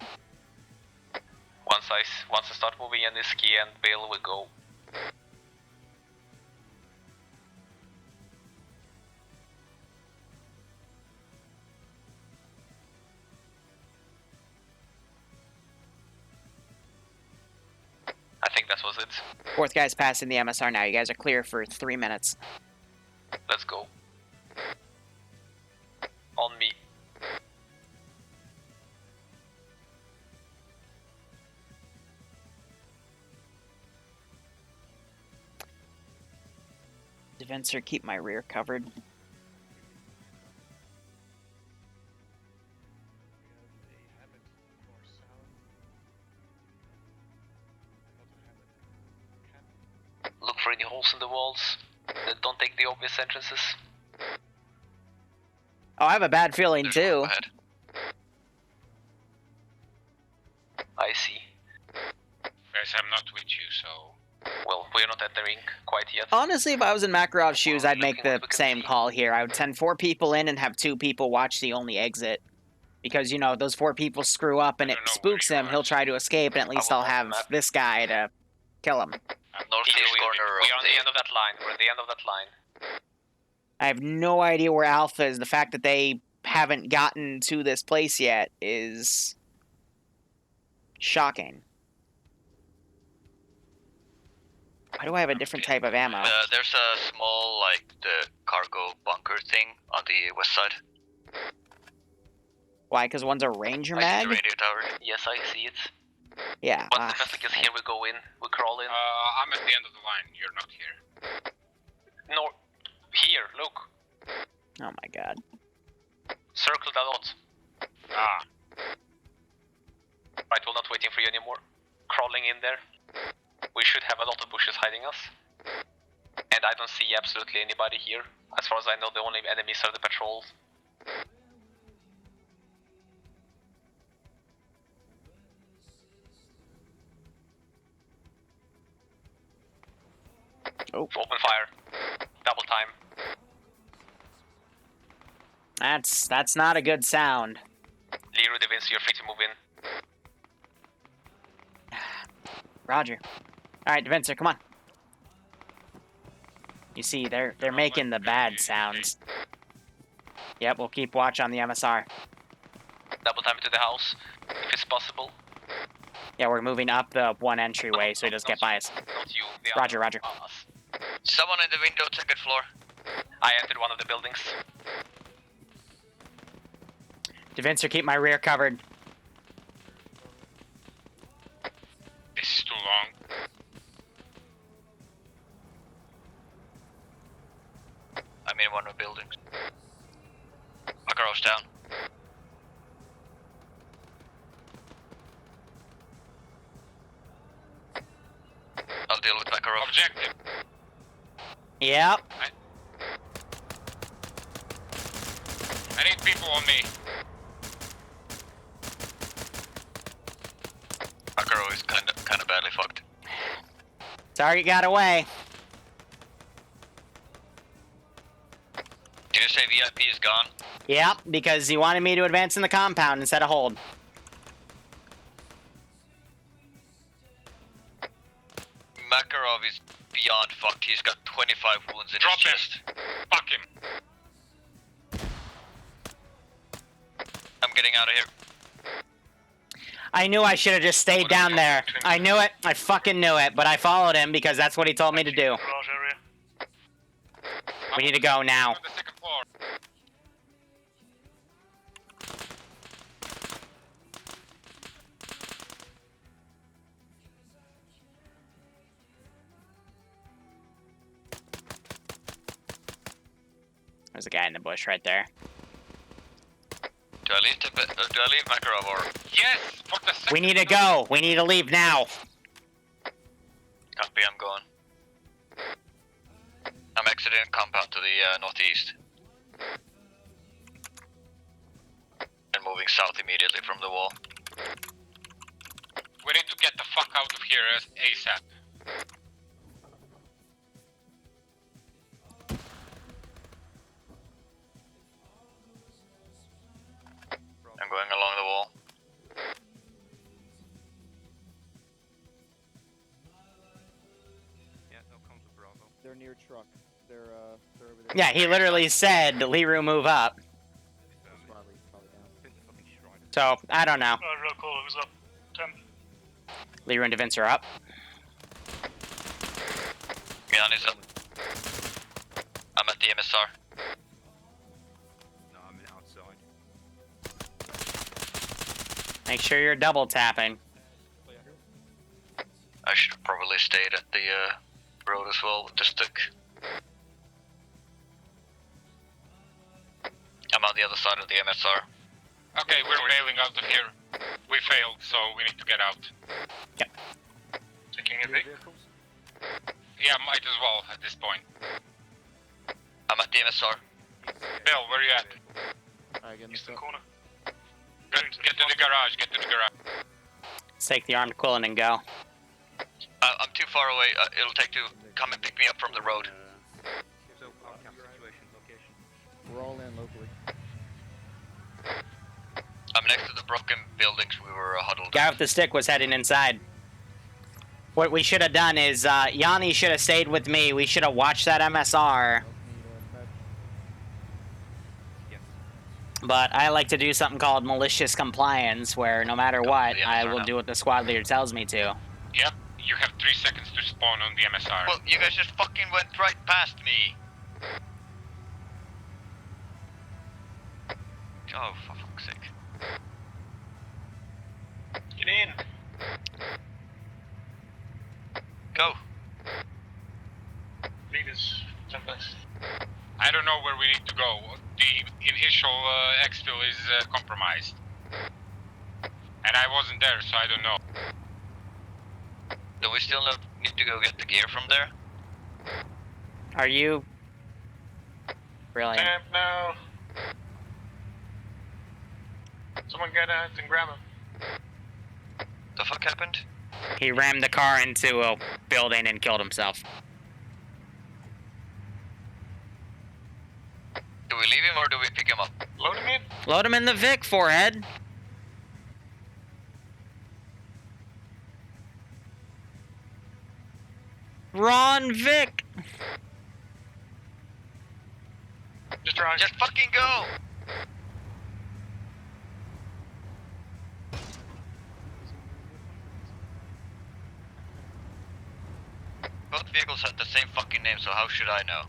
Once I start moving, Yaniski and Bill will go. I think that was it. Fourth guy's passing the MSR now. You guys are clear for 3 minutes. Let's go. On me. Defensor, keep my rear covered. Look for any holes in the walls. Don't take the obvious entrances. Oh, I have a bad feeling There's too. one ahead. I see. Guys, I'm not with you, so... Well, we're not entering quite yet. Honestly, if I was in Makarov's shoes, I'd make the same call here. I would send 4 people in and have 2 people watch the only exit. Because, you know, those 4 people screw up and it spooks him, he'll try to escape, and at least I'll have this guy to kill him. Northeast corner We're on of the end of that line. We're at the end of that line. I have no idea where Alpha is. The fact that they haven't gotten to this place yet is shocking. Why do I have a different type of ammo? There's a small, like, the cargo bunker thing on the west side. Why? Because one's a Ranger I see mag? the radio tower. Yes, I see it. Yeah. Once the vessel gets here, we go in. We crawl in. I'm at the end of the line. You're not here. No, here, look. Oh my god. Circle that dot. Ah. Right, we're not waiting for you anymore. Crawling in there. We should have a lot of bushes hiding us. And I don't see absolutely anybody here. As far as I know, the only enemies are the patrols. Oh. Open fire. Double time. That's not a good sound. Liru, Devinci, you're free to move in. Roger. Alright, Devincer, come on. You see, they're making the bad sounds. Yep, we'll keep watch on the MSR. Double time into the house, if it's possible. Yeah, we're moving up the one entryway so he doesn't get by us. Not you, the Roger, other. roger. Us. Someone in the window, second floor. I entered one of the buildings. Devincer, keep my rear covered. This is too long. I'm in one of the buildings. Makarov's down. I'll deal with Makarov. Objective. Yep. I need people on me. Makarov is kind of badly fucked. Target got away. Did you say VIP is gone? Yep, because he wanted me to advance in the compound instead of hold. Makarov is beyond fucked. He's got 25 wounds in Drop his him. chest. Fuck him. I'm getting out of here. I knew I should have just stayed down there. I knew it. I fucking knew it, but I followed him because that's what he told me to do. Garage area. We need to go now. On the second floor. There's a guy in the bush right there. Do I leave Makarov or? Yes, for the second We need to go. We need to leave now. Copy, I'm going. exiting compound to the northeast. And moving south immediately from the wall. We need to get the fuck out of here ASAP. I'm going along the wall. Yeah, they'll come to Bravo. They're near truck. They're over there. Yeah, he literally said, Liru, move up. So, I don't know. Real cool, who's up? 10. Liru and Vince are up. Yanni's up. I'm at the MSR. No, I'm outside. Make sure you're double tapping. I should have probably stayed at the road as well with the stick. I'm on the other side of the MSR. Okay, we're bailing out of here. We failed, so we need to get out. Yep. Taking a big. Yeah, might as well at this point. I'm at the MSR. Bill, where are you at? Eastern corner. Get to the garage, get to the garage. Let's take the armed quillen and go. I'm too far away. It'll take to come and pick me up from the road. So, outcome situation, location. We're all in locally. I'm next to the broken buildings we were huddled. Guy with the stick was heading inside. What we should have done is, Yanni should have stayed with me. We should have watched that MSR. But I like to do something called malicious compliance, where no matter what, I will do what the squad leader tells me to. Yep, you have 3 seconds to spawn on the MSR. Well, you guys just fucking went right past me. Oh, for fuck's sake. Get in! Go. Leaders, someplace. I don't know where we need to go. The initial exfil is compromised. And I wasn't there, so I don't know. Do we still need to go get the gear from there? Are you... Brilliant. Camp now. Someone get out and grab him. The fuck happened? He rammed the car into a building and killed himself. Do we leave him or do we pick him up? Load him in. Load him in the Vic, forehead. Ron Vic. Just drive. Just fucking go! Both vehicles have the same fucking name, so how should I know?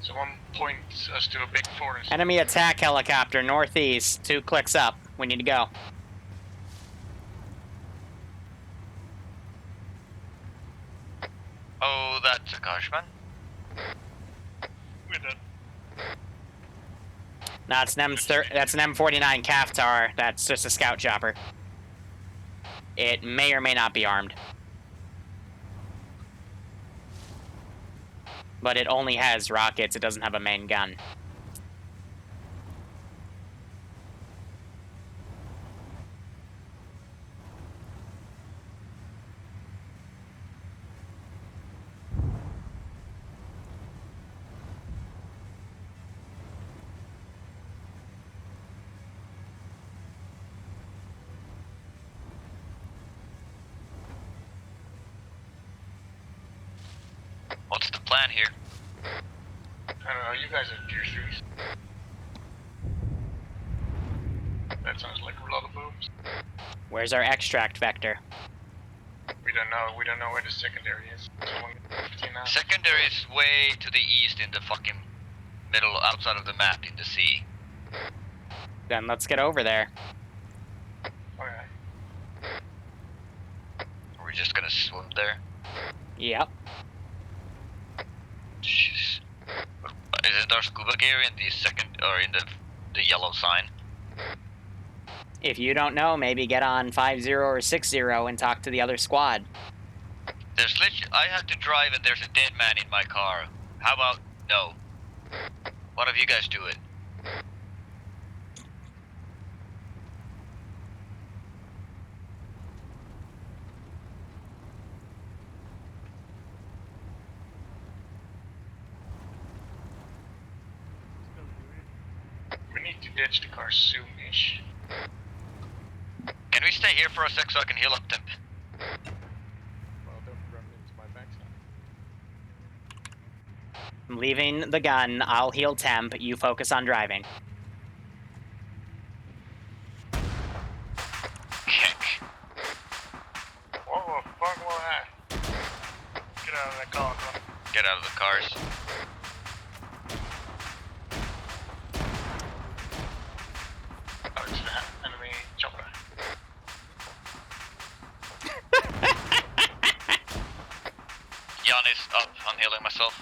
Someone points us to a big forest. Enemy attack helicopter northeast. 2 clicks up. We need to go. Oh, that's a Kashman. We're dead. No, that's an M49 Kaftar. That's just a scout chopper. It may or may not be armed. But it only has rockets. It doesn't have a main gun. What's the plan here? I don't know, you guys are tier 3s. That sounds like a lot of boobs. Where's our extract vector? We don't know where the secondary is. Someone 15 now. Secondary is way to the east in the fucking middle, outside of the map in the sea. Then let's get over there. Okay. We're just gonna swim there. Yep. Jeez. Is it our scuba gear in the second, or in the yellow sign? If you don't know, maybe get on 50 or 60 and talk to the other squad. There's I have to drive and there's a dead man in my car. How about no? One of you guys do it. We need to ditch the car soonish. Can we stay here for a sec so I can heal up temp? Well, don't run into my backside. I'm leaving the gun. I'll heal temp. You focus on driving. Kick. Whoa, fuck was that? Get out of that car, bro. Get out of the cars. Oh, it's the enemy chopper. Jan is up. I'm healing myself.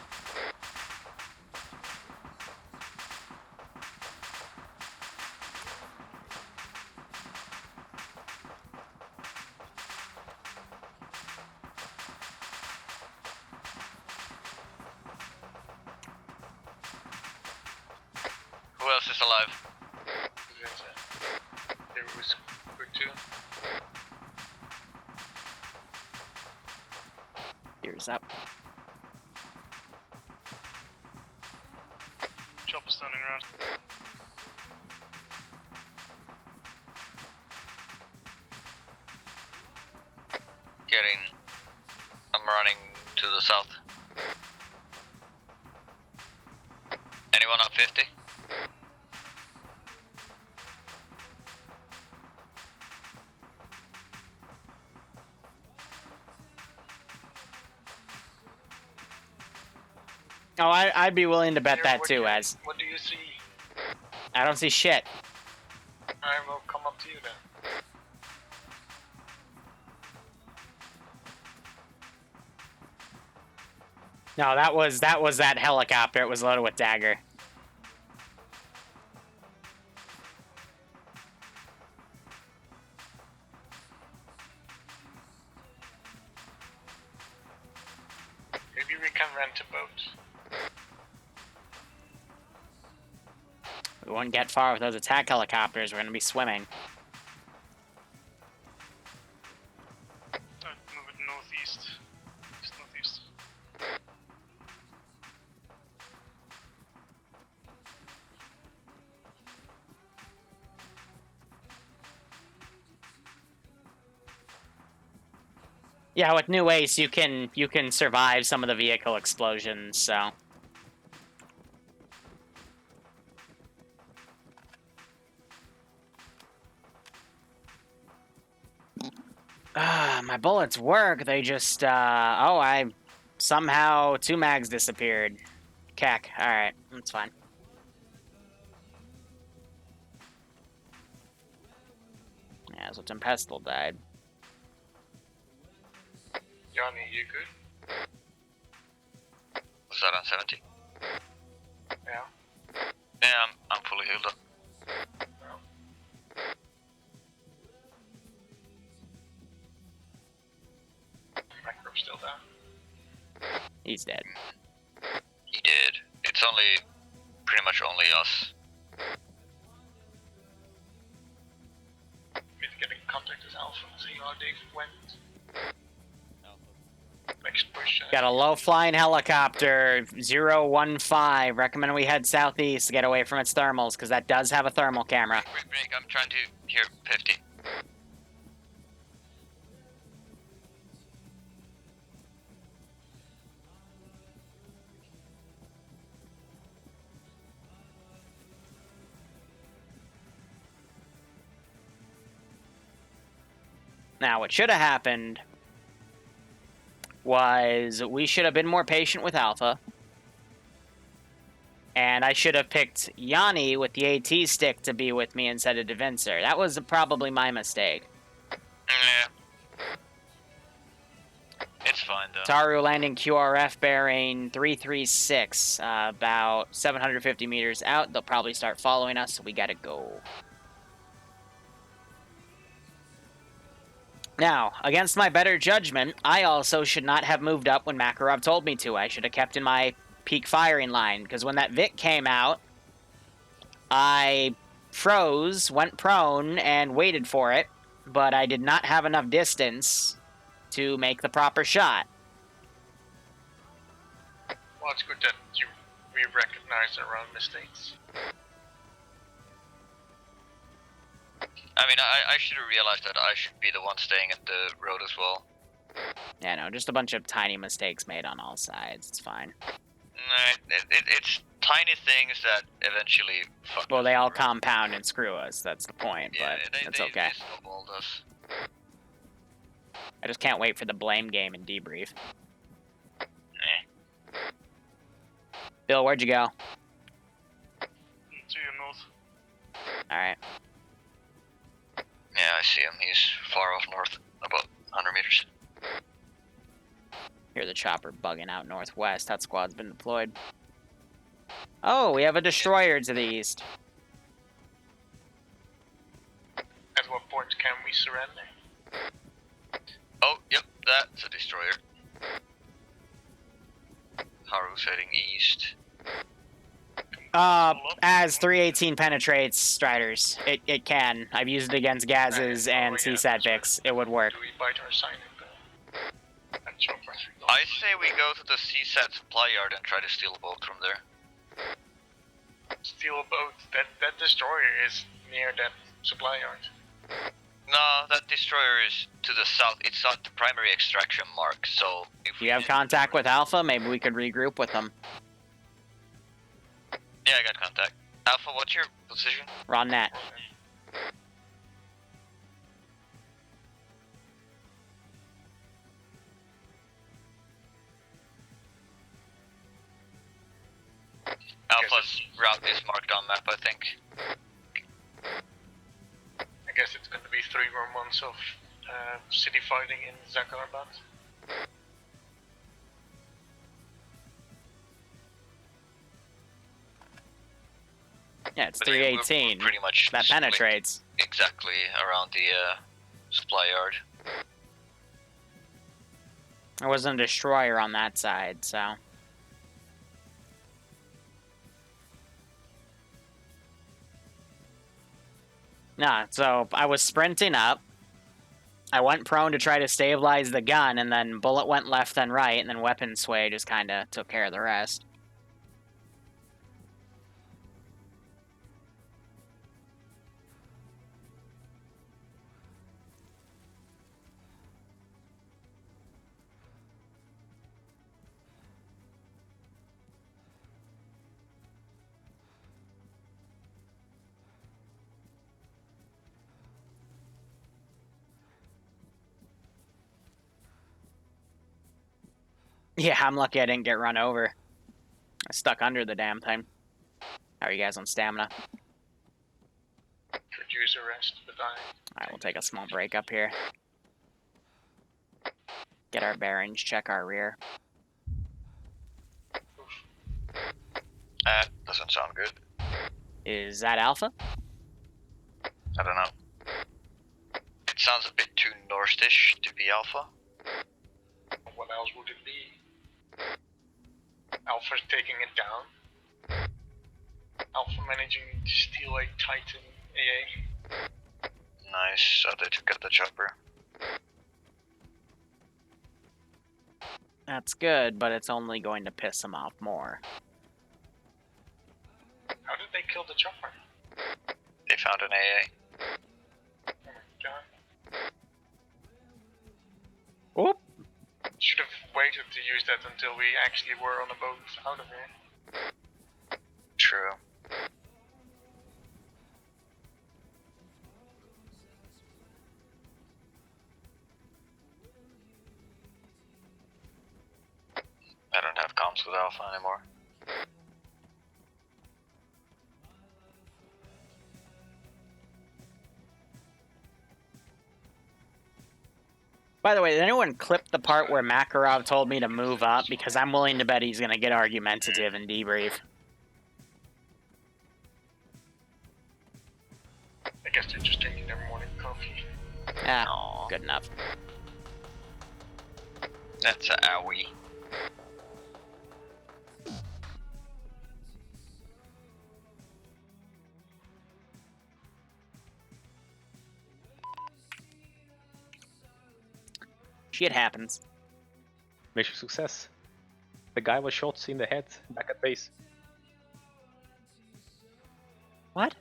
Who else is alive? There was quick too. Ears up. Chopper standing around. I'm running to the south. Anyone on 50? Oh, I'd be willing to bet Here, that what too, do you- as What do you see? I don't see shit. I will come up to you then. No, that was that helicopter. It was loaded with dagger. Maybe we can rent a boat. We wouldn't get far with those attack helicopters. We're gonna be swimming. Move it northeast. East northeast. Yeah, with New Ace, you can survive some of the vehicle explosions. So. My bullets work. They just, somehow 2 mags disappeared. Cack. Alright, that's fine. Yeah, so Tempestal died. Johnny, you good? Was that on 70? Yeah. Yeah, I'm fully healed up. Macro's still down. He's dead. He did. It's pretty much only us. Need to get in contact with Alpha and see how they went. Next push. Got a low-flying helicopter, 015. Recommend we head southeast to get away from its thermals, because that does have a thermal camera. Quick break, I'm trying to hear 50. Now, what should have happened was we should have been more patient with Alpha. And I should have picked Yanni with the AT stick to be with me instead of Devincer. That was probably my mistake. Yeah. It's fine, though. Taru landing QRF bearing 336, about 750 meters out. They'll probably start following us, so we gotta go. Now, against my better judgment, I also should not have moved up when Makarov told me to. I should have kept in my peak firing line, because when that Vic came out, I froze, went prone, and waited for it, but I did not have enough distance to make the proper shot. Well, it's good that we recognize our own mistakes. I mean, I should have realized that I should be the one staying at the road as well. Yeah, no, just a bunch of tiny mistakes made on all sides. It's fine. It's tiny things that eventually fuck Well, us they all over. compound and screw us. That's the point, Yeah, but it's okay. They snowballed us. I just can't wait for the blame game and debrief. Bill, where'd you go? To your north. Alright. Yeah, I see him. He's far off north, about 100 meters. Hear the chopper bugging out northwest. That squad's been deployed. Oh, we have a destroyer to the east. At what point can we surrender? Oh, yep, that's a destroyer. Haru's heading east. As 318 penetrates Striders, it can. I've used it against Gazes and CSAT Vix. It would work. Do we bite our sign at chopper? I say we go to the CSAT supply yard and try to steal a boat from there. Steal a boat. That destroyer is near that supply yard. No, that destroyer is to the south. It's not the primary extraction mark, so... If You have contact with Alpha? Maybe we could regroup with them. Yeah, I got contact. Alpha, what's your position? We're on net. Alpha's route is marked on map, I think. I guess it's going to be 3 more months of city fighting in Zakarbat. Yeah, it's But yeah, we're 318. pretty much That split penetrates. exactly around the supply yard. There wasn't a destroyer on that side, so... Nah, so I was sprinting up. I went prone to try to stabilize the gun, and then bullet went left and right, and then weapon sway just kind of took care of the rest. Yeah, I'm lucky I didn't get run over. I stuck under the damn thing. How are you guys on stamina? Could use a rest, but Alright, we'll take a small break up here. Get our bearings, check our rear. Doesn't sound good. Is that Alpha? I don't know. It sounds a bit too northish to be Alpha. what else would it be? Alpha's taking it down. Alpha managing to steal a Titan AA. Nice, so they took out the chopper. That's good, but it's only going to piss him off more. How did they kill the chopper? They found an AA. Oh my god. Oop! Should have waited to use that until we actually were on a boat out of here. True. I don't have comms with Alpha anymore. By the way, did anyone clip the part where Makarov told me to move up? Because I'm willing to bet he's going to get argumentative and debrief. I guess they're just drinking their morning coffee. Ah, No, good enough. that's a owie. Shit happens. Mission success. The guy was shot in the head back at base. What?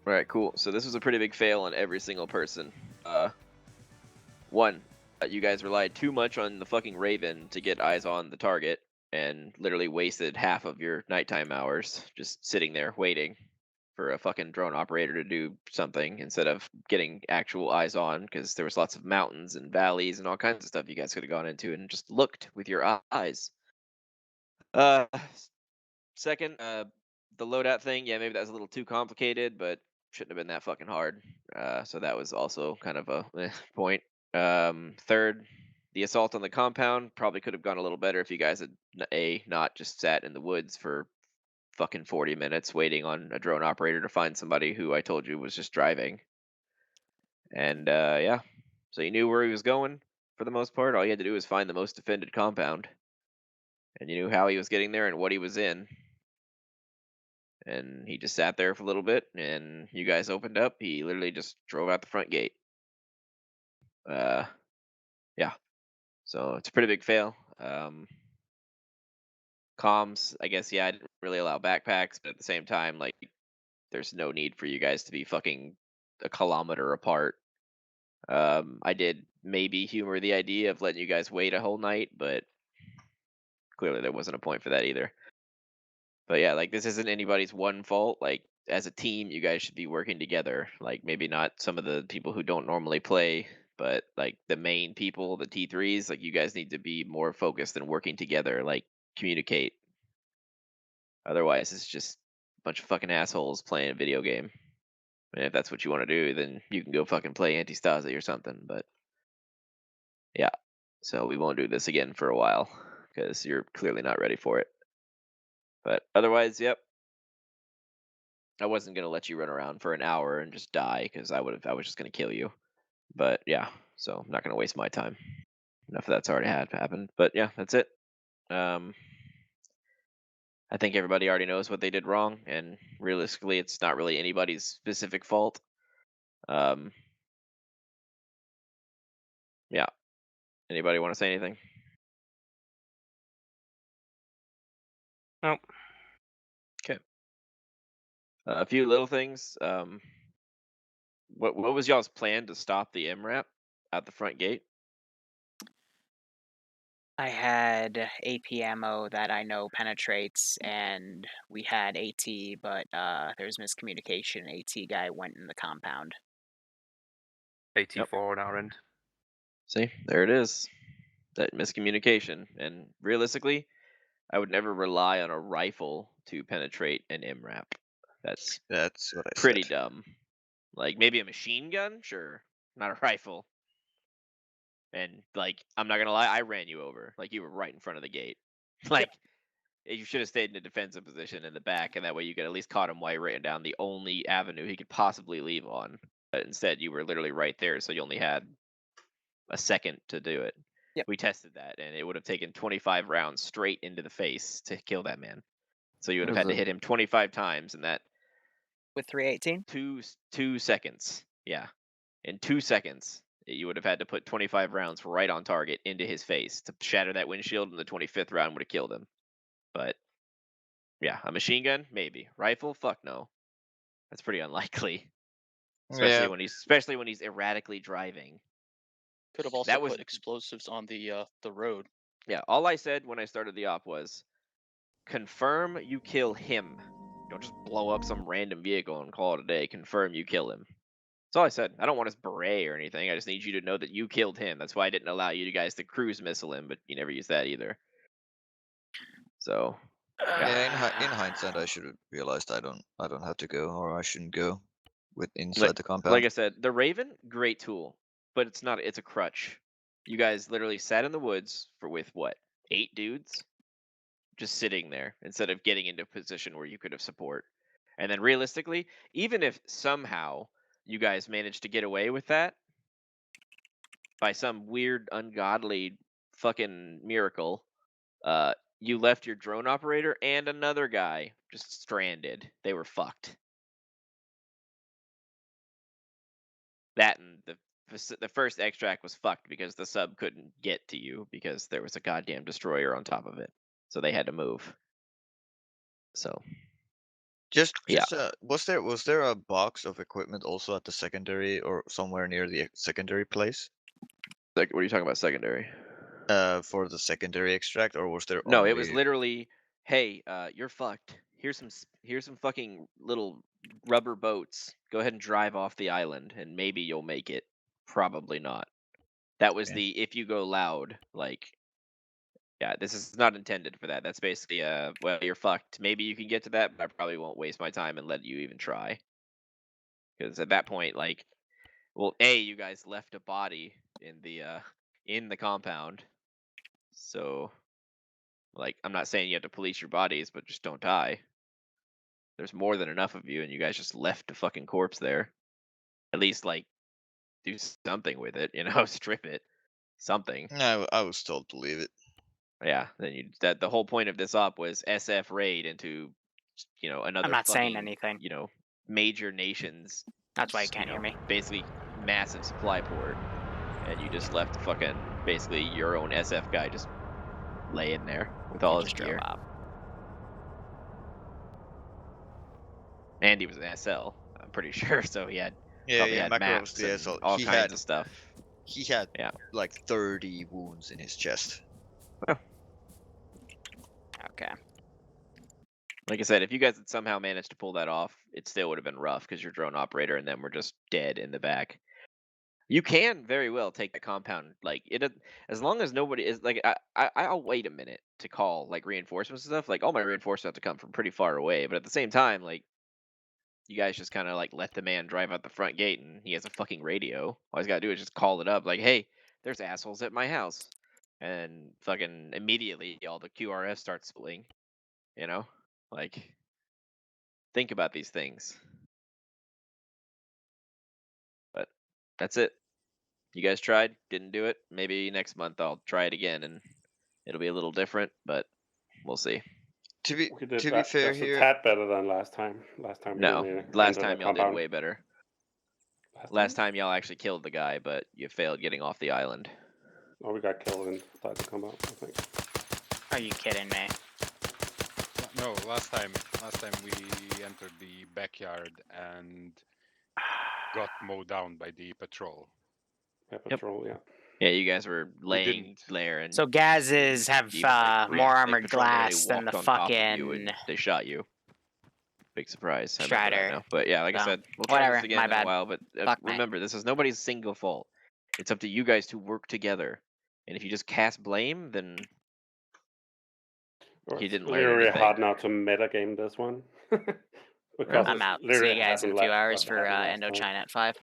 Alright, cool. So this was a pretty big fail on every single person. One, you guys relied too much on the fucking Raven to get eyes on the target, and literally wasted half of your nighttime hours just sitting there waiting for a fucking drone operator to do something instead of getting actual eyes on, because there was lots of mountains and valleys and all kinds of stuff you guys could have gone into and just looked with your eyes. Second, the loadout thing, yeah, maybe that was a little too complicated, but shouldn't have been that fucking hard. So that was also kind of a point. Third, the assault on the compound probably could have gone a little better if you guys had not just sat in the woods for fucking 40 minutes waiting on a drone operator to find somebody who I told you was just driving. And yeah, so you knew where he was going for the most part. All you had to do was find the most defended compound, and you knew how he was getting there and what he was in. And he just sat there for a little bit, and you guys opened up. He literally just drove out the front gate. Yeah. So it's a pretty big fail. Comms, I guess, yeah, I didn't really allow backpacks, but at the same time, like, there's no need for you guys to be fucking a kilometer apart. I did maybe humor the idea of letting you guys wait a whole night, but clearly there wasn't a point for that either. But yeah, like, this isn't anybody's one fault. Like, as a team, you guys should be working together. Like, maybe not some of the people who don't normally play, but like the main people, the T3s, like, you guys need to be more focused and working together. Like, communicate. Otherwise, it's just a bunch of fucking assholes playing a video game. And if that's what you want to do, then you can go fucking play Anti-Stasi or something. But yeah, so we won't do this again for a while because you're clearly not ready for it. But otherwise, yep. I wasn't gonna let you run around for an hour and just die because I was just gonna kill you. But yeah, so I'm not gonna waste my time. Enough of that's already happened. But yeah, that's it. I think everybody already knows what they did wrong, and realistically, it's not really anybody's specific fault. Yeah. Anybody want to say anything? Nope. Okay. A few little things. What was y'all's plan to stop the MRAP at the front gate? I had AP ammo that I know penetrates, and we had AT, but there's miscommunication. AT guy went in the compound. AT4 on our end. See, there it is. That miscommunication. And realistically, I would never rely on a rifle to penetrate an MRAP. That's That's what I pretty said. dumb. Like, maybe a machine gun? Sure. Not a rifle. And, like, I'm not gonna lie, I ran you over. Like, you were right in front of the gate. Like, you should have stayed in a defensive position in the back, and that way you could at least caught him while he ran down the only avenue he could possibly leave on. But instead, you were literally right there, so you only had a second to do it. Yep. We tested that, and it would have taken 25 rounds straight into the face to kill that man. So you would have had to hit him 25 times in that With 318? 2 seconds. Yeah, in 2 seconds, you would have had to put 25 rounds right on target into his face to shatter that windshield, and the 25th round would have killed him. But yeah, a machine gun, maybe. Rifle, fuck no. That's pretty unlikely. Especially when he's erratically driving. Could have also put explosives on the road. Yeah, all I said when I started the op was, confirm you kill him. Don't just blow up some random vehicle and call it a day. Confirm you kill him. That's all I said. I don't want his beret or anything. I just need you to know that you killed him. That's why I didn't allow you guys to cruise missile him, but you never used that either. So Yeah, in hindsight, I should have realized I don't have to go, or I shouldn't go with inside the compound. Like I said, the Raven, great tool, but it's not. It's a crutch. You guys literally sat in the woods with what, 8 dudes, just sitting there instead of getting into a position where you could have support. And then realistically, even if somehow you guys managed to get away with that, by some weird, ungodly fucking miracle, you left your drone operator and another guy just stranded. They were fucked. That and the first extract was fucked because the sub couldn't get to you because there was a goddamn destroyer on top of it. So they had to move. So Just was there a box of equipment also at the secondary or somewhere near the secondary place? Like, what are you talking about secondary? For the secondary extract, or was there No, only... it was literally, hey, you're fucked. Here's some fucking little rubber boats. Go ahead and drive off the island, and maybe you'll make it. Probably not. That was Okay. the if you go loud, like, yeah, this is not intended for that. That's basically, well, you're fucked. Maybe you can get to that, but I probably won't waste my time and let you even try. Because at that point, like, well, A, you guys left a body in the compound, so, like, I'm not saying you have to police your bodies, but just don't die. There's more than enough of you, and you guys just left a fucking corpse there. At least, like, do something with it, strip it, something. No, I was told to leave it. Yeah, then that the whole point of this op was SF raid into, another. I'm not saying fucking, anything. Major nations. That's why you can't hear me. Basically, massive supply port, and you just left fucking basically your own SF guy just laying there with all his gear. Up. And he was an SL, I'm pretty sure, so he had probably had Macro maps was the and SL. all kinds of stuff. He had like 30 wounds in his chest. Okay. Like I said, if you guys had somehow managed to pull that off, it still would have been rough because your drone operator and them were just dead in the back. You can very well take the compound, like it, as long as nobody is like. I'll wait a minute to call like reinforcements and stuff. Like all my reinforcements have to come from pretty far away, but at the same time, like you guys just kind of like let the man drive out the front gate, and he has a fucking radio. All he's got to do is just call it up, like, "Hey, there's assholes at my house," and fucking immediately all the QRF starts splitting. Like, think about these things. But that's it. You guys tried, didn't do it. Maybe next month I'll try it again, and it'll be a little different, but we'll see. To be We did fair just here, a tad better than last time. Last time we No, only last entered time the y'all did compound. way better. Last time y'all actually killed the guy, but you failed getting off the island. Oh, we got killed inside the compound, I think. Are you kidding me? No, last time we entered the backyard and got mowed down by the patrol. Yeah, patrol, yeah. Yeah, you guys were laying there, and So Gazes have even, like, more like, armored patrol literally glass than the walked on top of you fucking and they shot you. Big surprise. I remember that Strider. now. But yeah, like I So, said, we'll try whatever, this again my in bad. a while. But Fuck me. remember, this is nobody's single fault. It's up to you guys to work together. And if you just cast blame, then you didn't learn Really anything. hard now to metagame this one. Because I'm out. See literally you guys in a happened few like hours what for happened last time. Indochina at 5.